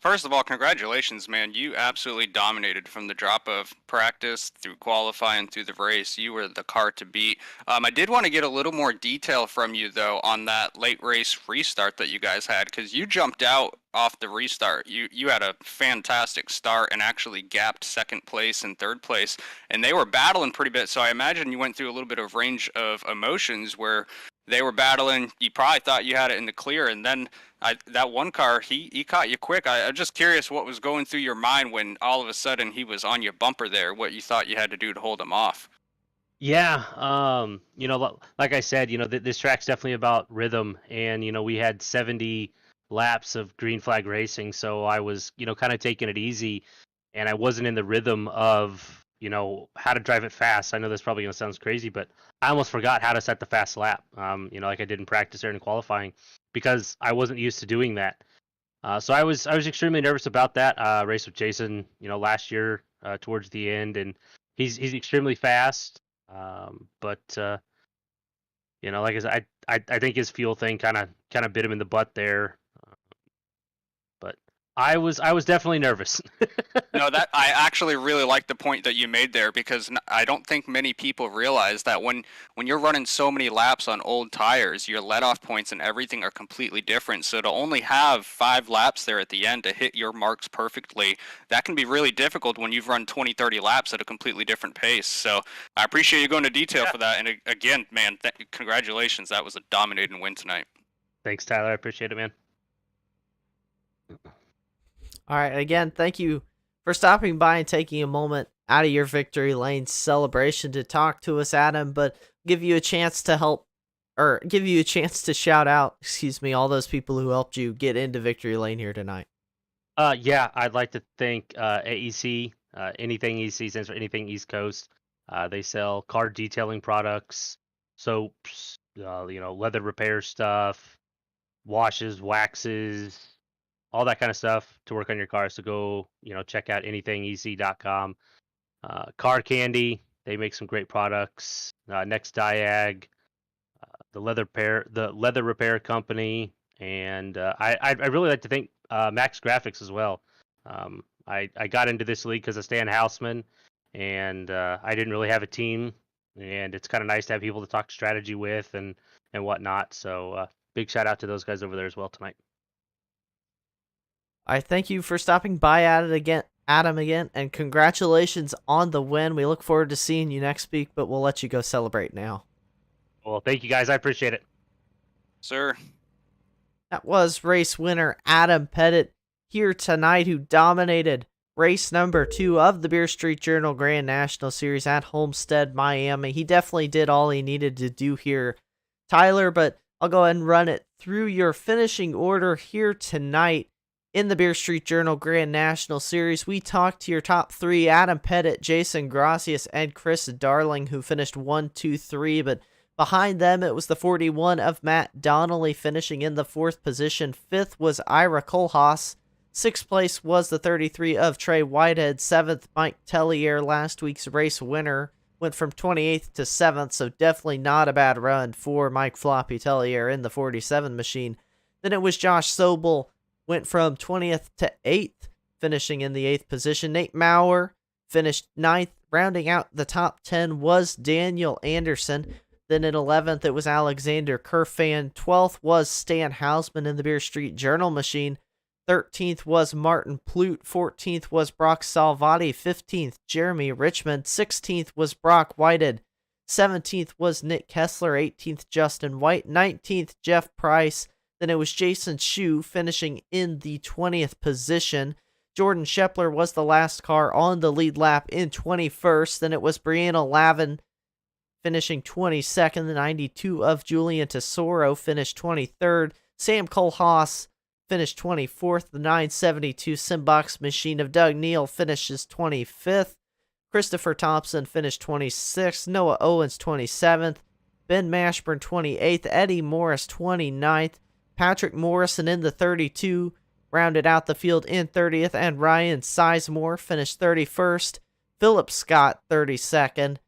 First of all, congratulations, man. You absolutely dominated from the drop of practice through qualifying through the race. You were the car to beat. I did want to get a little more detail from you, though, on that late race restart that you guys had, because you jumped out off the restart. You had a fantastic start and actually gapped 2nd place and 3rd place, and they were battling pretty bit. So I imagine you went through a little bit of range of emotions where they were battling. You probably thought you had it in the clear, and then that one car, he caught you quick. I'm just curious what was going through your mind when all of a sudden he was on your bumper there, what you thought you had to do to hold him off. Yeah, like I said, this track's definitely about rhythm, and we had 70 laps of green flag racing, so I was, kind of taking it easy, and I wasn't in the rhythm of, how to drive it fast. I know this probably sounds crazy, but I almost forgot how to set the fast lap, like I did in practice there in qualifying, because I wasn't used to doing that. So I was extremely nervous about that. Race with Jason, last year towards the end, and he's extremely fast. But like I said, I think his fuel thing kind of bit him in the butt there. But I was definitely nervous. No, that I actually really like the point that you made there, because I don't think many people realize that when you're running so many laps on old tires, your let-off points and everything are completely different. So to only have 5 laps there at the end to hit your marks perfectly, that can be really difficult when you've run 20, 30 laps at a completely different pace. So I appreciate you going into detail for that. And again, man, congratulations. That was a dominating win tonight. Thanks, Tyler. I appreciate it, man. All right, again, thank you for stopping by and taking a moment out of your victory lane celebration to talk to us, Adam, but give you a chance to help or give you a chance to shout out, all those people who helped you get into victory lane here tonight. Yeah, I'd like to thank AEC, anything EC stands for anything East Coast. They sell car detailing products, soaps, leather repair stuff, washes, waxes, all that kind of stuff to work on your car. So go, check out anythingec.com. Car Candy, they make some great products. Next Diag, the leather repair company, and I'd really like to thank Max Graphics as well. I got into this league because of Stan Houseman, and I didn't really have a team, and it's kind of nice to have people to talk strategy with and whatnot. So big shout out to those guys over there as well tonight. I thank you for stopping by at it again, Adam, again, and congratulations on the win. We look forward to seeing you next week, but we'll let you go celebrate now. Well, thank you guys. I appreciate it. Sir. That was race winner Adam Pettit here tonight, who dominated race number 2 of the Beer Street Journal Grand National Series at Homestead, Miami. He definitely did all he needed to do here, Tyler, but I'll go ahead and run it through your finishing order here tonight in the Beer Street Journal Grand National Series. We talked to your top 3, Adam Pettit, Jason Gracias, and Chris Darling, who finished 1, 2, 3, but behind them, it was the 41 of Matt Donnelly finishing in the 4th position. 5th was Ira Kohlhaas. 6th place was the 33 of Trey Whitehead. 7th, Mike Tellier, last week's race winner, went from 28th to 7th, so definitely not a bad run for Mike Floppy Tellier in the 47 machine. Then it was Josh Sobel, went from 20th to 8th, finishing in the 8th position. Nate Maurer finished 9th. Rounding out the top 10 was Daniel Anderson. Then at 11th, it was Alexander Kerfan. 12th was Stan Hausman in the Beer Street Journal machine. 13th was Martin Plute. 14th was Brock Salvati. 15th, Jeremy Richmond. 16th was Brock Whitehead. 17th was Nick Kessler. 18th, Justin White. 19th, Jeff Price. Then it was Jason Shue finishing in the 20th position. Jordan Shepler was the last car on the lead lap in 21st. Then it was Brianna Lavin finishing 22nd. The 92 of Julian Tesoro finished 23rd. Sam Kohlhaas finished 24th. The 972 Simbox machine of Doug Neal finishes 25th. Christopher Thompson finished 26th. Noah Owens 27th. Ben Mashburn 28th. Eddie Morris 29th. Patrick Morrison in the 32 rounded out the field in 30th. And Ryan Sizemore finished 31st. Philip Scott 32nd.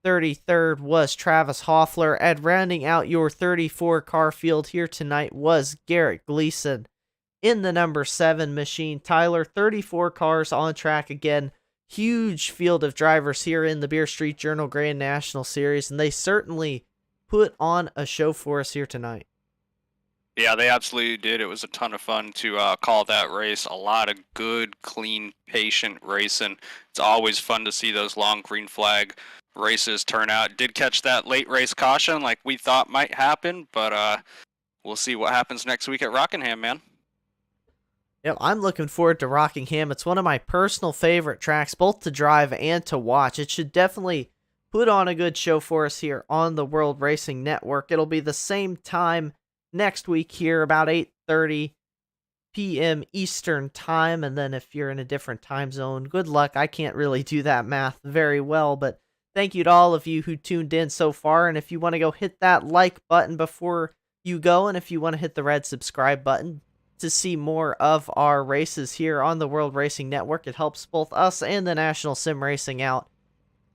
33rd was Travis Hoffler, and rounding out your 34 car field here tonight was Garrett Gleason in the number 7 machine. Tyler, 34 cars on track again. Huge field of drivers here in the Beer Street Journal Grand National Series, and they certainly put on a show for us here tonight. Yeah, they absolutely did. It was a ton of fun to call that race. A lot of good, clean, patient racing. It's always fun to see those long green flag races turn out. Did catch that late race caution like we thought might happen, but we'll see what happens next week at Rockingham, man. Yep, I'm looking forward to Rockingham. It's one of my personal favorite tracks, both to drive and to watch. It should definitely put on a good show for us here on the World Racing Network. It'll be the same time next week here, about 8:30 p.m. Eastern time, and then if you're in a different time zone, good luck. I can't really do that math very well, but thank you to all of you who tuned in so far, and if you want to go hit that like button before you go, and if you want to hit the red subscribe button to see more of our races here on the World Racing Network, it helps both us and the National Sim Racing out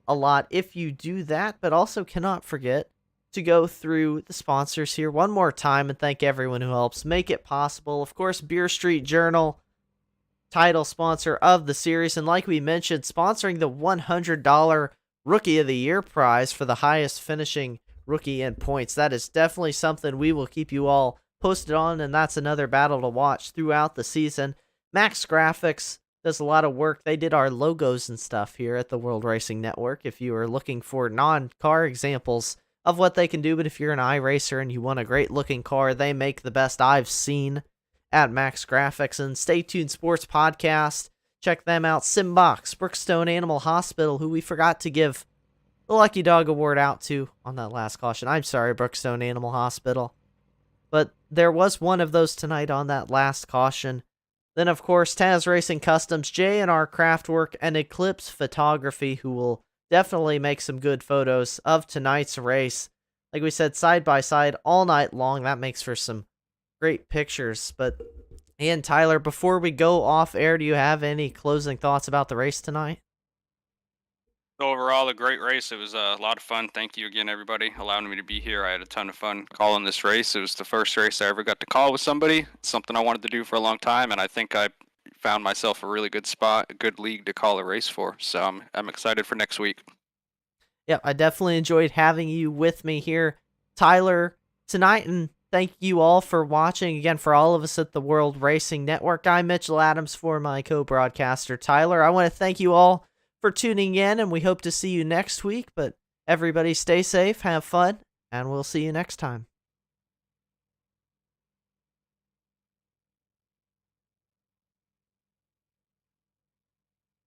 a lot if you do that, but also cannot forget to go through the sponsors here one more time and thank everyone who helps make it possible. Of course, Beer Street Journal, title sponsor of the series, and like we mentioned, sponsoring the $100 Rookie of the Year prize for the highest finishing rookie in points. That is definitely something we will keep you all posted on, and that's another battle to watch throughout the season. Max Graphics does a lot of work. They did our logos and stuff here at the World Racing Network if you are looking for non-car examples of what they can do, but if you're an iRacer and you want a great looking car, they make the best I've seen at Max Graphics. And Stay Tuned Sports Podcast, check them out. Simbox, Brookstone Animal Hospital, who we forgot to give the Lucky Dog Award out to on that last caution. I'm sorry, Brookstone Animal Hospital. But there was one of those tonight on that last caution. Then, of course, Taz Racing Customs, J&R Craftwork, and Eclipse Photography, who will definitely make some good photos of tonight's race. Like we said, side by side all night long. That makes for some great pictures. But, and Tyler, before we go off air, do you have any closing thoughts about the race tonight? Overall, a great race. It was a lot of fun. Thank you again, everybody, allowing me to be here. I had a ton of fun calling this race. It was the first race I ever got to call with somebody. It's something I wanted to do for a long time, and I think I found myself a really good spot, a good league to call a race for. So I'm excited for next week. Yeah, I definitely enjoyed having you with me here, Tyler, tonight, and thank you all for watching. Again, for all of us at the World Racing Network, I'm Mitchell Adams for my co-broadcaster, Tyler. I want to thank you all for tuning in, and we hope to see you next week. But everybody stay safe, have fun, and we'll see you next time.